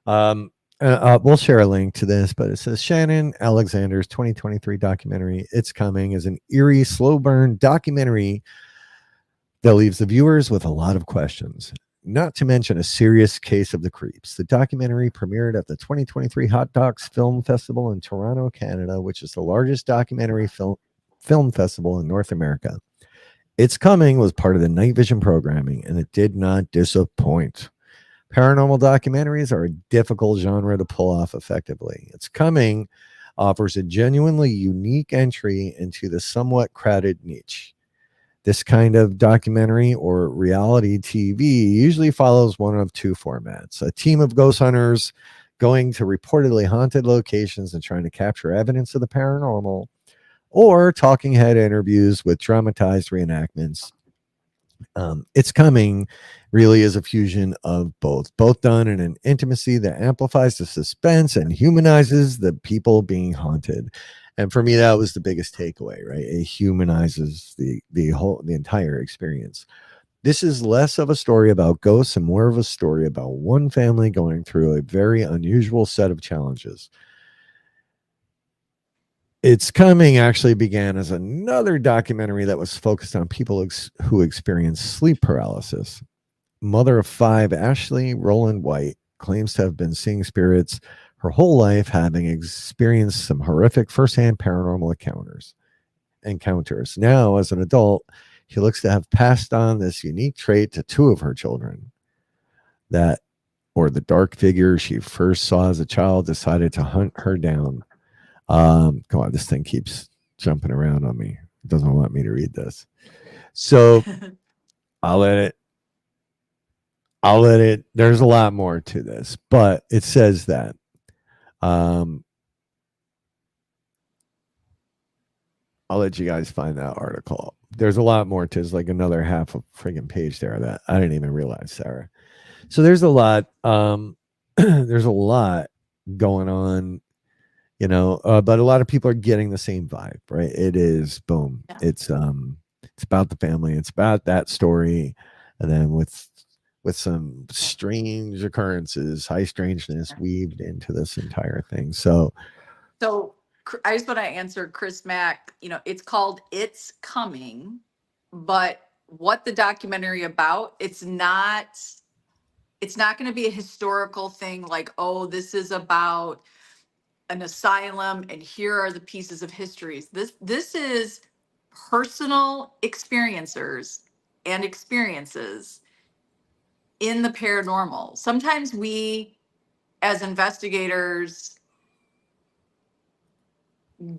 we'll share a link to this, but it says Shannon Alexander's 2023 documentary, It's Coming, is an eerie, slow burn documentary that leaves the viewers with a lot of questions, not to mention a serious case of the creeps. The documentary premiered at the 2023 Hot Docs Film Festival in Toronto, Canada, which is the largest documentary film festival in North America. It's Coming was part of the night vision programming, and it did not disappoint. Paranormal documentaries are a difficult genre to pull off effectively. It's Coming offers a genuinely unique entry into the somewhat crowded niche. This kind of documentary or reality TV usually follows one of two formats: a team of ghost hunters going to reportedly haunted locations and trying to capture evidence of the paranormal, or talking head interviews with dramatized reenactments. It's Coming really is a fusion of both done in an intimacy that amplifies the suspense and humanizes the people being haunted. And for me, that was the biggest takeaway, right? It humanizes the entire experience. This is less of a story about ghosts and more of a story about one family going through a very unusual set of challenges. It's Coming actually began as another documentary that was focused on people who experience sleep paralysis. Mother of 5, Ashley Rowland White, claims to have been seeing spirits her whole life, having experienced some horrific firsthand paranormal encounters. Now, as an adult, she looks to have passed on this unique trait to 2 of her children. The dark figure she first saw as a child decided to hunt her down. Come on, this thing keeps jumping around on me. It doesn't want me to read this. So I'll let it. There's a lot more to this, but it says that I'll let you guys find that article. There's a lot more to. It's like another half a friggin' page there that I didn't even realize, Sarah. So there's a lot. There's a lot going on, but a lot of people are getting the same vibe, right? It is boom. Yeah. It's about the family. It's about that story, and then with some strange occurrences, high strangeness weaved into this entire thing. So I just want to answer Chris Mack. It's called It's Coming, but what the documentary about, it's not going to be a historical thing like, oh, this is about an asylum and here are the pieces of histories. This is personal experiencers and experiences in the paranormal. Sometimes we, as investigators,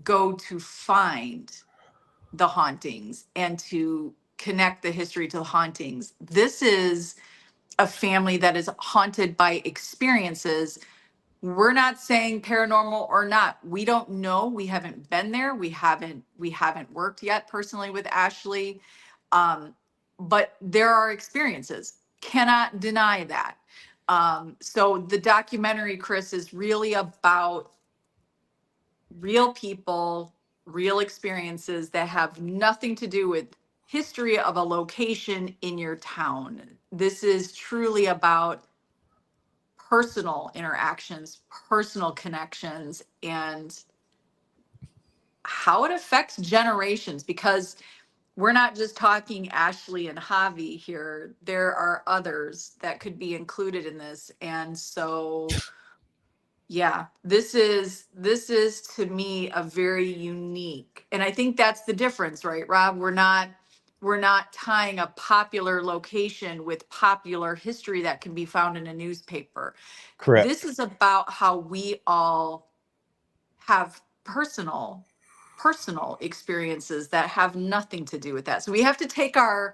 go to find the hauntings and to connect the history to the hauntings. This is a family that is haunted by experiences. We're not saying paranormal or not. We don't know. We haven't been there. We haven't worked yet personally with Ashley. But there are experiences. Cannot deny that. So the documentary, Chris, is really about real people, real experiences that have nothing to do with history of a location in your town. This is truly about personal interactions, personal connections, and how it affects generations, because we're not just talking Ashley and Javi here. There are others that could be included in this. And so yeah, this is to me a very unique, and I think that's the difference, right, Rob? We're not tying a popular location with popular history that can be found in a newspaper. This Correct. is about how we all have personal experiences that have nothing to do with that. So we have to take our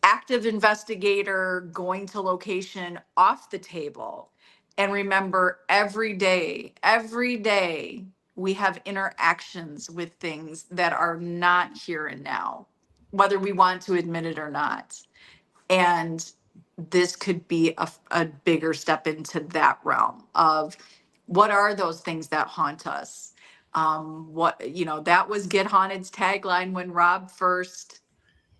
active investigator going to location off the table and remember every day we have interactions with things that are not here and now, whether we want to admit it or not. And this could be a bigger step into that realm of what are those things that haunt us. That was Get Haunted's tagline when Rob first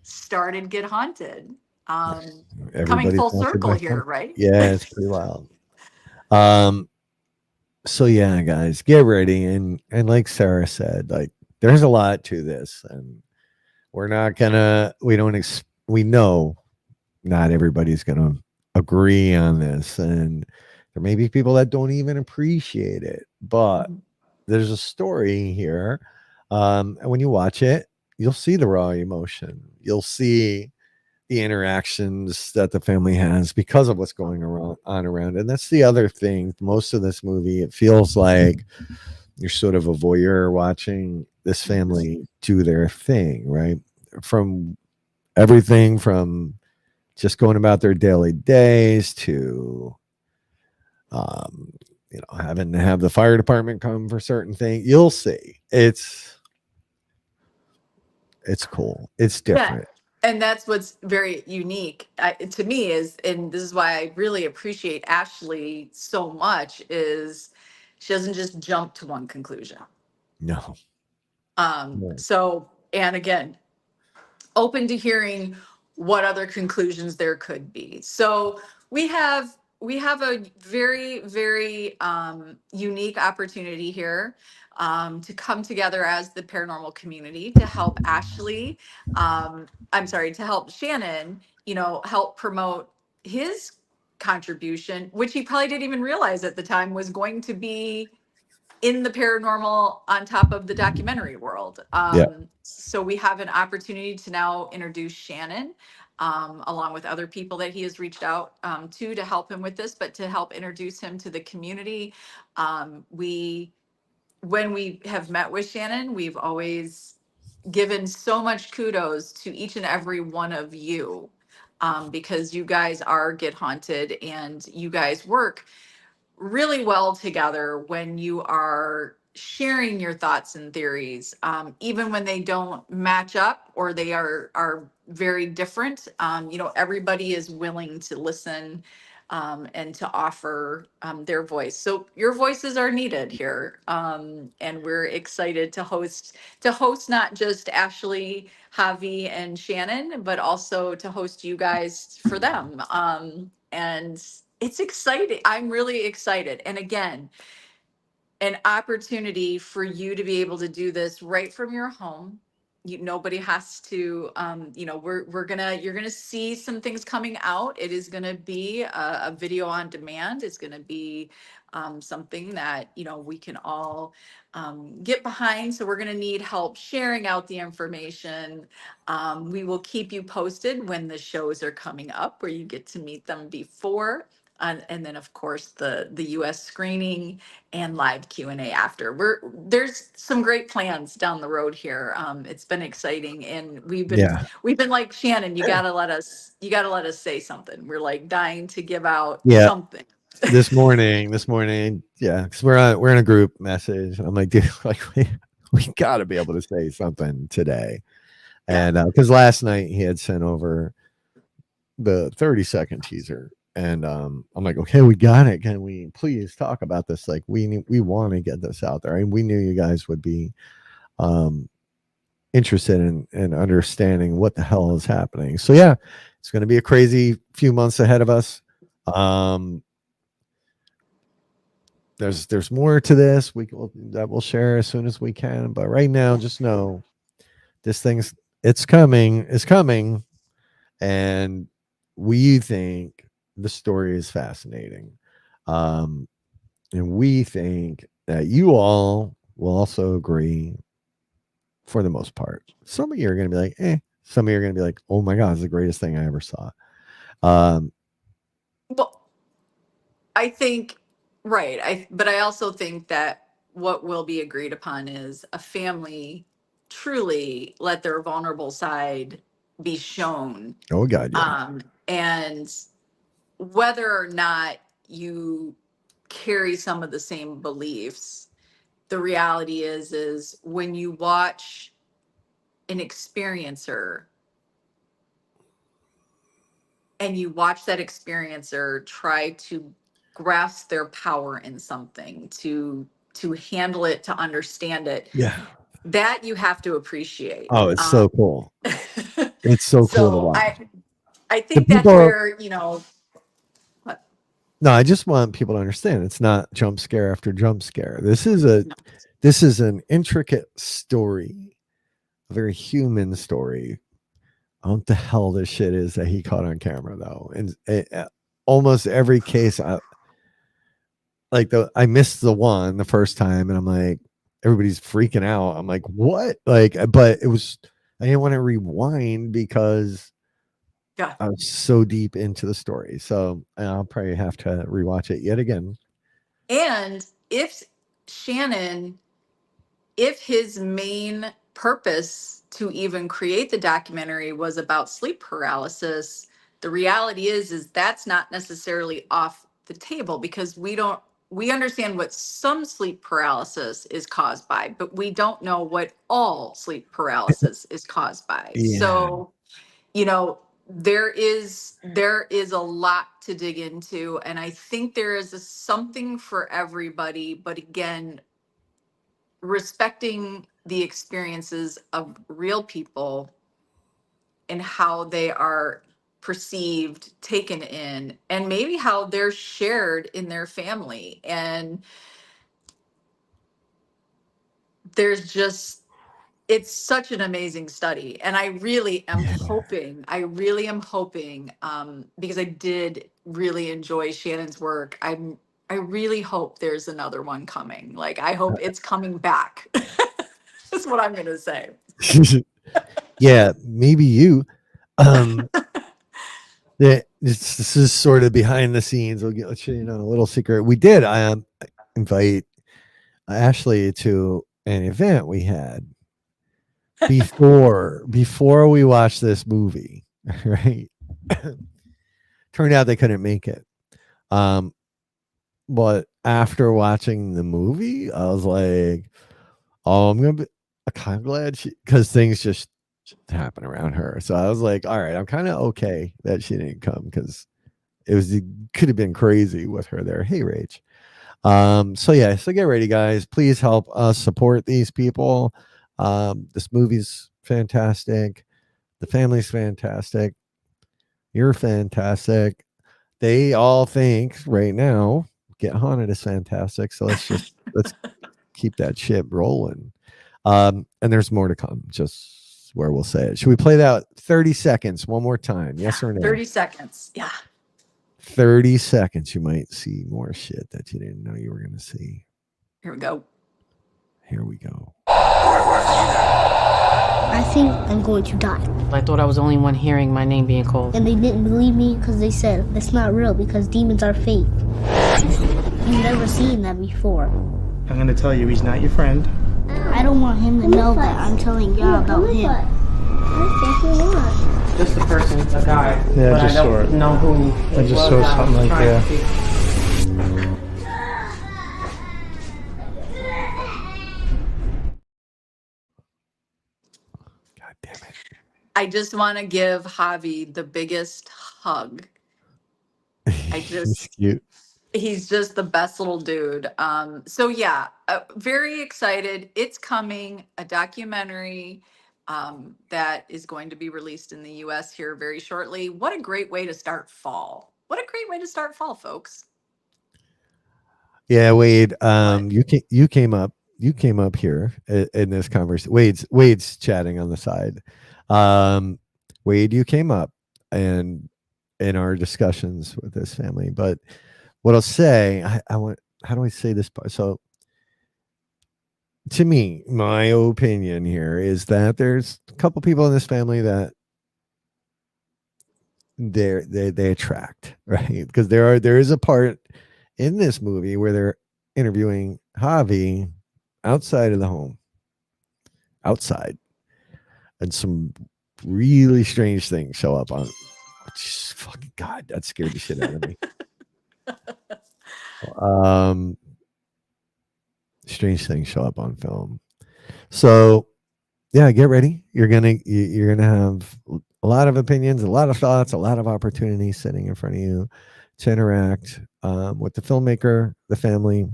started Get Haunted. Coming Everybody's full haunted circle by here, something. right? Yeah, it's pretty wild. Um, so yeah, guys, get ready. And like Sarah said, like there's a lot to this, and we're not gonna we don't we know not everybody's gonna agree on this, and there may be people that don't even appreciate it, but there's a story here. And when you watch it, you'll see the raw emotion. You'll see the interactions that the family has because of what's going on around. And that's the other thing. Most of this movie, it feels like you're sort of a voyeur watching this family do their thing, right? From everything from just going about their daily days to um having to have the fire department come for certain things. You'll see. It's cool. It's Yeah. different. And that's what's very unique to me is, and this is why I really appreciate Ashley so much, is she doesn't just jump to one conclusion. No. No. So, and again, open to hearing what other conclusions there could be. So we have a very unique opportunity here to come together as the paranormal community to help Ashley. I'm sorry, to help Shannon. Help promote his contribution, which he probably didn't even realize at the time was going to be in the paranormal on top of the documentary world. Yeah. So we have an opportunity to now introduce Shannon, along with other people that he has reached out to help him with this, but to help introduce him to the community. When we have met with Shannon, we've always given so much kudos to each and every one of you, because you guys are Get Haunted and you guys work really well together when you are sharing your thoughts and theories, even when they don't match up or they are very different. Everybody is willing to listen and to offer their voice. So your voices are needed here, and we're excited to host not just Ashley, Javi, and Shannon, but also to host you guys for them. And it's exciting. I'm really excited. And again, an opportunity for you to be able to do this right from your home. Nobody has to, you're gonna see some things coming out. It is gonna be a video on demand. It's gonna be something that, we can all get behind. So we're gonna need help sharing out the information. We will keep you posted when the shows are coming up where you get to meet them before. and then of course the US screening and live Q&A after. There's some great plans down the road here. It's been exciting, and Yeah. we've been like, Shannon, you gotta let us say something. We're like dying to give out Yeah. something. This morning, yeah, because we're in a group message, and I'm like, dude, like we got to be able to say something today, and because last night he had sent over the 30-second teaser, and I'm like, okay, we got it. Can we please talk about this? Like, we want to get this out there, and we knew you guys would be interested in understanding what the hell is happening. So yeah, it's going to be a crazy few months ahead of us. There's more to this that we'll share as soon as we can, but right now just know this it's coming, and we think the story is fascinating, and we think that you all will also agree for the most part. Some of you are going to be like, some of you are going to be like, oh my god, it's the greatest thing I ever saw. Well, I think, right. But I also think that what will be agreed upon is a family truly let their vulnerable side be shown. Oh god, yeah. And whether or not you carry some of the same beliefs, the reality is when you watch an experiencer and you watch that experiencer try to grasp their power in something, to handle it, to understand it, Yeah. that you have to appreciate. Oh, it's so cool. It's so cool to So watch. I think The that's people where, what? No, I just want people to understand it's not jump scare after jump scare. This is an intricate story, a very human story. I don't know what the hell this shit is that he caught on camera though, and almost every case, I missed the first time, and I'm like, everybody's freaking out. I'm like, what? Like, but it was, I didn't want to rewind because Yeah. I was so deep into the story. So I'll probably have to rewatch it yet again. And if his main purpose to even create the documentary was about sleep paralysis, the reality is that's not necessarily off the table, because we understand what some sleep paralysis is caused by, but we don't know what all sleep paralysis is caused by. Yeah. So, there is a lot to dig into, and I think there is something for everybody, but again, respecting the experiences of real people and how they are perceived, taken in, and maybe how they're shared in their family. And it's such an amazing study. And I really am hoping, because I did really enjoy Shannon's work. I really hope there's another one coming. Like, I hope it's coming back. That's what I'm going to say. Yeah, maybe you. This is sort of behind the scenes. Let you know a little secret. We did invite Ashley to an event we had before we watched this movie, right? Turned out they couldn't make it. But after watching the movie, I was like, oh, I'm kind of glad because things just happen around her. So I was like, all right, I'm kind of okay that she didn't come, because it could have been crazy with her there. Hey, Rach. So get ready, guys. Please help us support these people. This movie's fantastic. The family's fantastic. You're fantastic. They all think right now Get Haunted is fantastic. So let's keep that shit rolling. And there's more to come, just where we'll say it. Should we play that 30 seconds one more time? Yes or no? 30 seconds. Yeah. 30 seconds. You might see more shit that you didn't know you were going to see. Here we go. Here we go. I think I'm going to die. I thought I was the only one hearing my name being called. And they didn't believe me because they said that's not real because demons are fake. You've never seen that before. I'm gonna tell you he's not your friend. I don't want him to know that I'm telling God about him. Just a person, a guy. Yeah, but just I saw it. don't know who. I just saw something like that. God damn it. I just want to give Javi the biggest hug. He's cute. He's just the best little dude. So yeah, very excited. It's coming, a documentary that is going to be released in the US here very shortly. What a great way to start fall. What a great way to start fall, folks. Yeah, Wade. What? You came up here in this conversation. Wade's chatting on the side. Wade, you came up and in our discussions with this family. But what I'll say, I want. How do I say this part? So, to me, my opinion here is that there's a couple people in this family that they attract, right? Because there is a part in this movie where they're interviewing Javi outside of the home, outside, and some really strange things show up on. Just fucking God, that scared the shit out of me. Strange things show up on film. So yeah, get ready. You're gonna have a lot of opinions, a lot of thoughts, a lot of opportunities sitting in front of you to interact with the filmmaker, the family,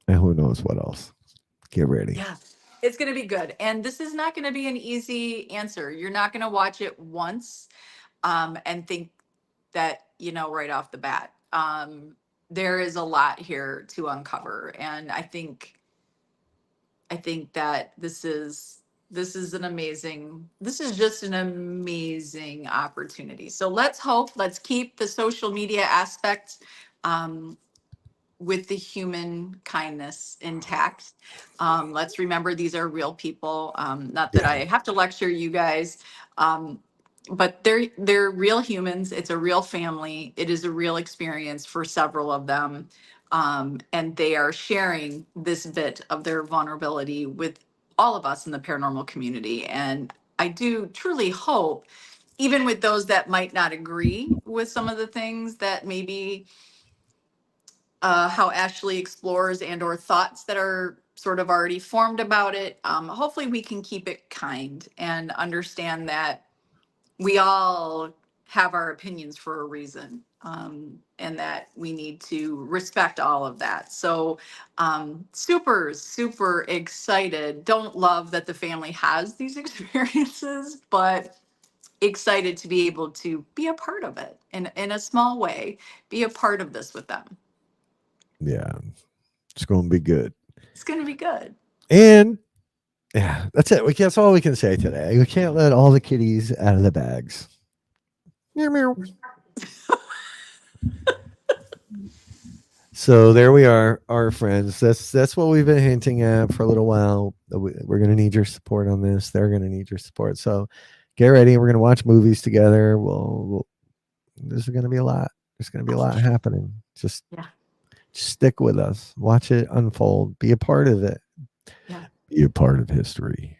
and who knows what else. Get ready. Yeah, it's going to be good. And this is not going to be an easy answer. You're not going to watch it once and think that, right off the bat. There is a lot here to uncover. And I think that this is just an amazing opportunity. So let's keep the social media aspect with the human kindness intact. Let's remember these are real people. Not that Yeah. I have to lecture you guys, but they're real humans. It's a real family. It is a real experience for several of them, and they are sharing this bit of their vulnerability with all of us in the paranormal community. And I do truly hope, even with those that might not agree with some of the things that maybe how Ashley explores and or thoughts that are sort of already formed about it. Hopefully we can keep it kind and understand that we all have our opinions for a reason, and that we need to respect all of that. So super, super excited. Don't love that the family has these experiences, but excited to be able to be a part of it in a small way, be a part of this with them. Yeah. It's going to be good. It's going to be good. And yeah, that's it. That's all we can say today. We can't let all the kitties out of the bags. Meow, meow. So there we are, our friends. That's what we've been hinting at for a little while. We're going to need your support on this. They're going to need your support. So get ready. We're going to watch movies together. There's going to be a lot. There's going to be a lot happening. Just stick with us. Watch it unfold. Be a part of it. Yeah. Be a part of history.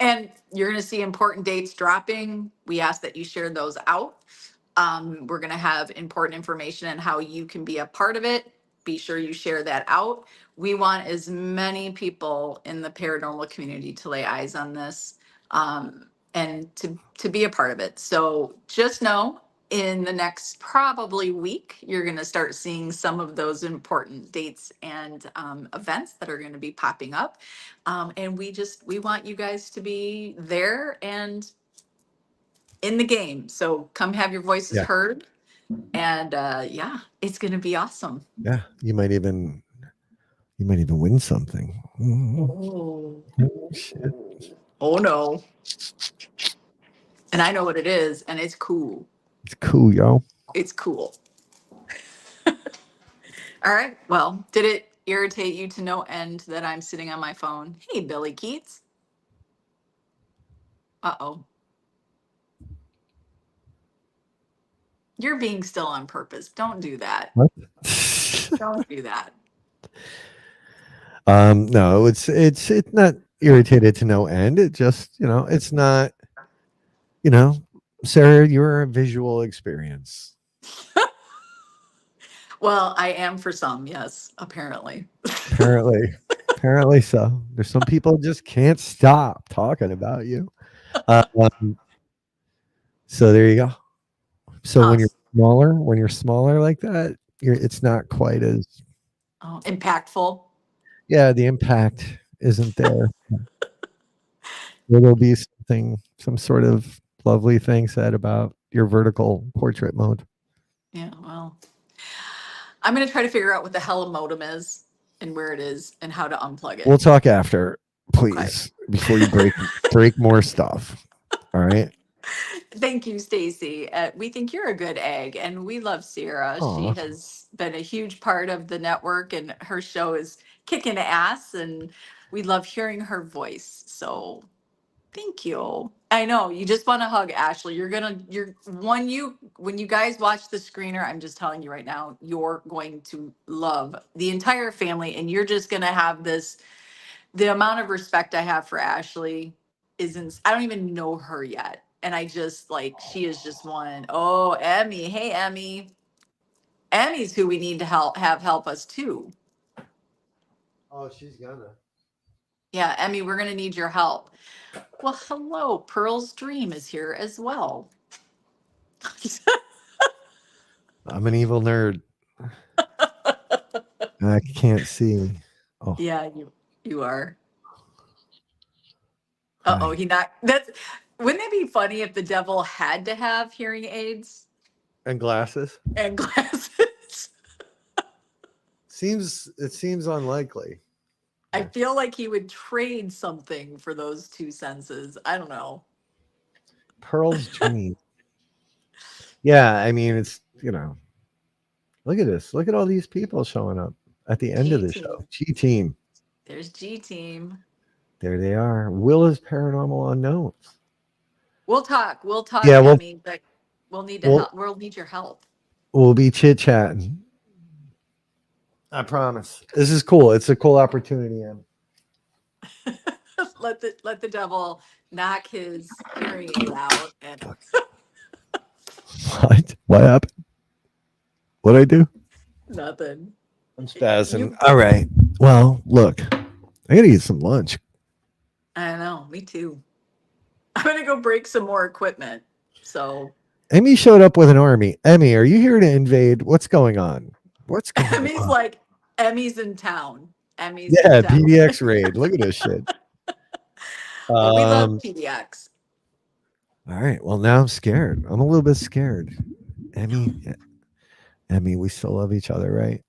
And you're going to see important dates dropping. We ask that you share those out. We're going to have important information on how you can be a part of it. Be sure you share that out. We want as many people in the paranormal community to lay eyes on this, and to be a part of it. So just know in the next probably week, you're going to start seeing some of those important dates and events that are going to be popping up. And we want you guys to be there and in the game. So come have your voices heard. And it's going to be awesome. Yeah, you might even win something. Oh. Shit. Oh no. And I know what it is, and it's cool. It's cool, yo. It's cool. All right. Well, did it irritate you to no end that I'm sitting on my phone? Hey, Billy Keats. Uh-oh. You're being still on purpose. Don't do that. What? Don't do that. No, it's not irritated to no end. It just, it's not, Sarah, you're a visual experience. Well, I am for some, yes, apparently. Apparently so. There's some people just can't stop talking about you. Um, so there you go. So when Us. you're smaller like that, it's not quite as, Oh, impactful. yeah, the impact isn't there. There'll be some sort of lovely thing said about your vertical portrait mode. Yeah, well, I'm going to try to figure out what the hell a modem is and where it is and how to unplug it. We'll talk after, Okay. please, before you break more stuff. All right. Thank you, Stacy. We think you're a good egg, and we love Sierra. She Aw. has been a huge part of the network, and her show is kicking ass, and we love hearing her voice. So thank you. I know you just want to hug Ashley. When you guys watch the screener, I'm just telling you right now, you're going to love the entire family, and you're just gonna have this. The amount of respect I have for Ashley isn't. I don't even know her yet, and I just like she is just one. Oh, Emmy, hey Emmy. Emmy's who we need to help us too. Oh, she's gonna. Yeah, Emmy, we're gonna need your help. Well, hello, Pearl's Dream is here as well. I'm an evil nerd. I can't see. Oh, Yeah, you are. hi. He not that's wouldn't it be funny if the devil had to have hearing aids And glasses. and glasses? It seems unlikely. I feel like he would trade something for those two senses. I don't know. Pearl's Dream. Yeah, I mean it's look at this. Look at all these people showing up at the end of the G-Team. show. G Team. There's G Team. There they are. Willa's Paranormal Unknowns. We'll talk. Yeah, Emmy, but we'll need to we'll- help. We'll need your help. We'll be chit chatting. I promise. This is cool. It's a cool opportunity, Em. let the devil knock his hearing aid out and What? What happened? What'd I do? nothing. I'm spazzing. All right. Well, look, I gotta eat some lunch. I know, me too. I'm gonna go break some more equipment. So Emmy showed up with an army. Emmy, are you here to invade? What's going on? What's going Emmy's on? like Emmy's in town. Emmy's Yeah, in town. PDX raid. Look at this shit. Well, we love PDX. All right. Well, now I'm scared. I'm a little bit scared. Emmy, we still love each other, right?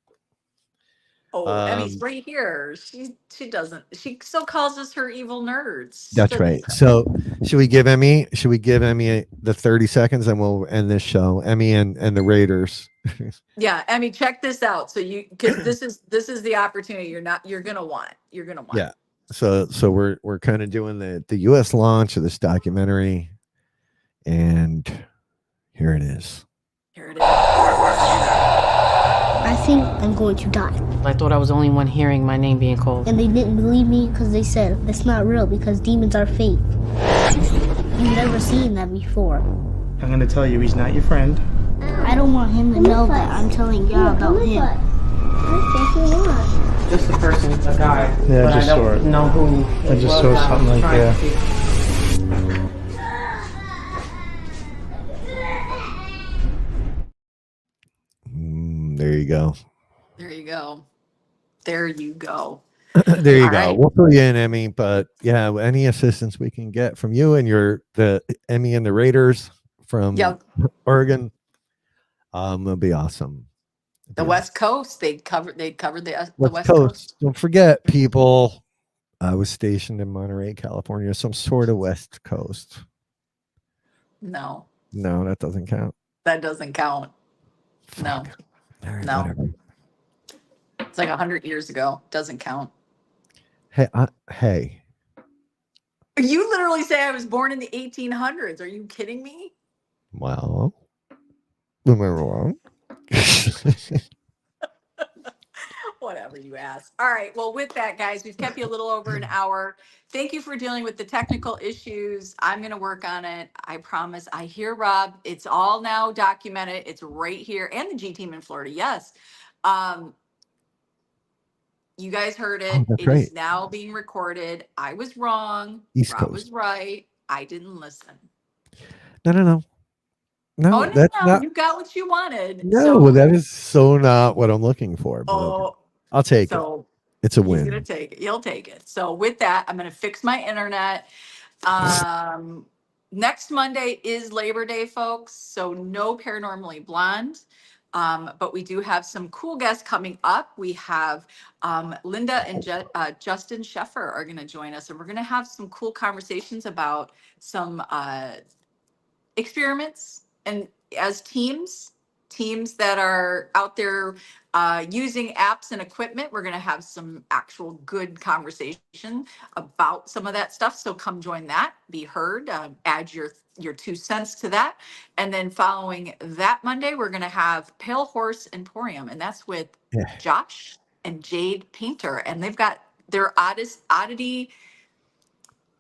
Oh, Emmy's right here. She doesn't. She still calls us her evil nerds. She That's doesn't- right. So should we give Emmy the 30 seconds and we'll end this show? Emmy and the Raiders. Yeah, Emmy, check this out. So because this is the opportunity you're gonna want. Yeah. So we're kind of doing the US launch of this documentary, and here it is. Here it is. I think I'm going to die. I thought I was the only one hearing my name being called. And they didn't believe me because they said that's not real because demons are fake. You've never seen that before. I'm gonna tell you he's not your friend. I don't want him to know that I'm telling God about him. Just a person, a guy. Yeah, but just I saw don't it. know who. I just saw something like that. There you go. There you go. There you go. There you All go. right. We'll fill you in, Emmy. But yeah, any assistance we can get from you and the Emmy and the Raiders from Yep. Oregon, it'll be awesome. It'll The be West Coast, they covered the awesome. West Coast. Don't forget, people. I was stationed in Monterey, California, some sort of West Coast. No, No, that doesn't count. that doesn't count. No, Fuck. All right, No. whatever. it's like 100 years ago. Doesn't count. Hey, hey, You literally say I was born in the 1800s. Are you kidding me? Well, am I wrong? Whatever you ask. All right. Well, with that, guys, we've kept you a little over an hour. Thank you for dealing with the technical issues. I'm going to work on it. I promise. I hear Rob. It's all now documented. It's right here. And the G team in Florida. Yes. Um, you guys heard Oh, it. that's It right. is now being recorded. I was wrong. East Rob Coast. was right. I didn't listen. No. Oh, No, no, that's no. not. You got what you wanted. No, that is so not what I'm looking for. But okay. Oh, I'll take it. so It's a he's gonna win. take it. He'll take it. So with that, I'm gonna fix my internet. Um, Next Monday is Labor Day, folks. So no Paranormally Blonde. But we do have some cool guests coming up. We have Linda and Justin Sheffer are going to join us, and we're going to have some cool conversations about some experiments and as teams that are out there using apps and equipment. We're going to have some actual good conversation about some of that stuff, so come join that, be heard, add your 2 cents to that. And then following that Monday, we're going to have Pale Horse Emporium, and that's with Yeah. Josh and Jade Painter, and they've got their oddity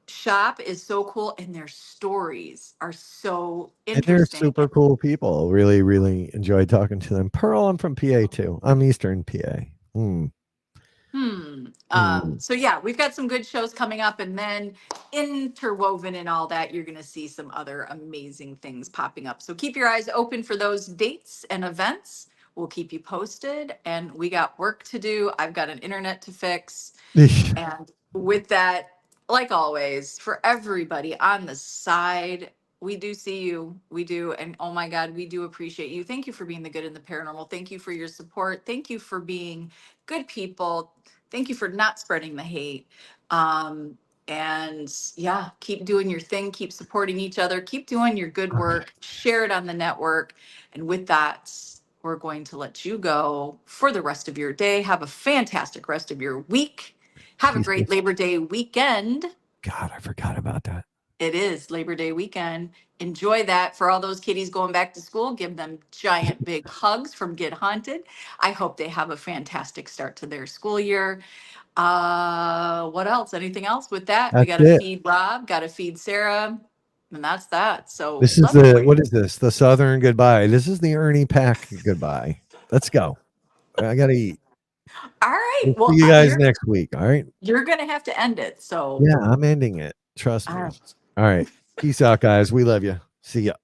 shop is so cool, and their stories are so And they're interesting. super cool people. Really, really enjoyed talking to them. Pearl, I'm from PA too. I'm Eastern PA. So yeah, we've got some good shows coming up, and then interwoven in all that, you're going to see some other amazing things popping up. So keep your eyes open for those dates and events. We'll keep you posted, and we got work to do. I've got an internet to fix. And with that, like always, for everybody on the side, we do see you. We do. And oh my God, we do appreciate you. Thank you for being the good and the paranormal. Thank you for your support. Thank you for being good people. Thank you for not spreading the hate. And yeah, keep doing your thing. Keep supporting each other. Keep doing your good work. Share it on the network. And with that, we're going to let you go for the rest of your day. Have a fantastic rest of your week. Have a great Labor Day weekend. God, I forgot about that. It is Labor Day weekend. Enjoy that. For all those kiddies going back to school, give them giant big hugs from Get Haunted. I hope they have a fantastic start to their school year. What else? Anything else with that? We That's got to it. feed Rob, got to feed Sarah, and that's that. So This is love you, the, buddy. what is this? The Southern goodbye. This is the Ernie Pack goodbye. Let's go. I got to eat. All right. We'll Well, see you guys next week. All right. you're going to have to end it. So Yeah, I'm ending it. Trust me. All right. All right. Peace out, guys. We love you. See ya.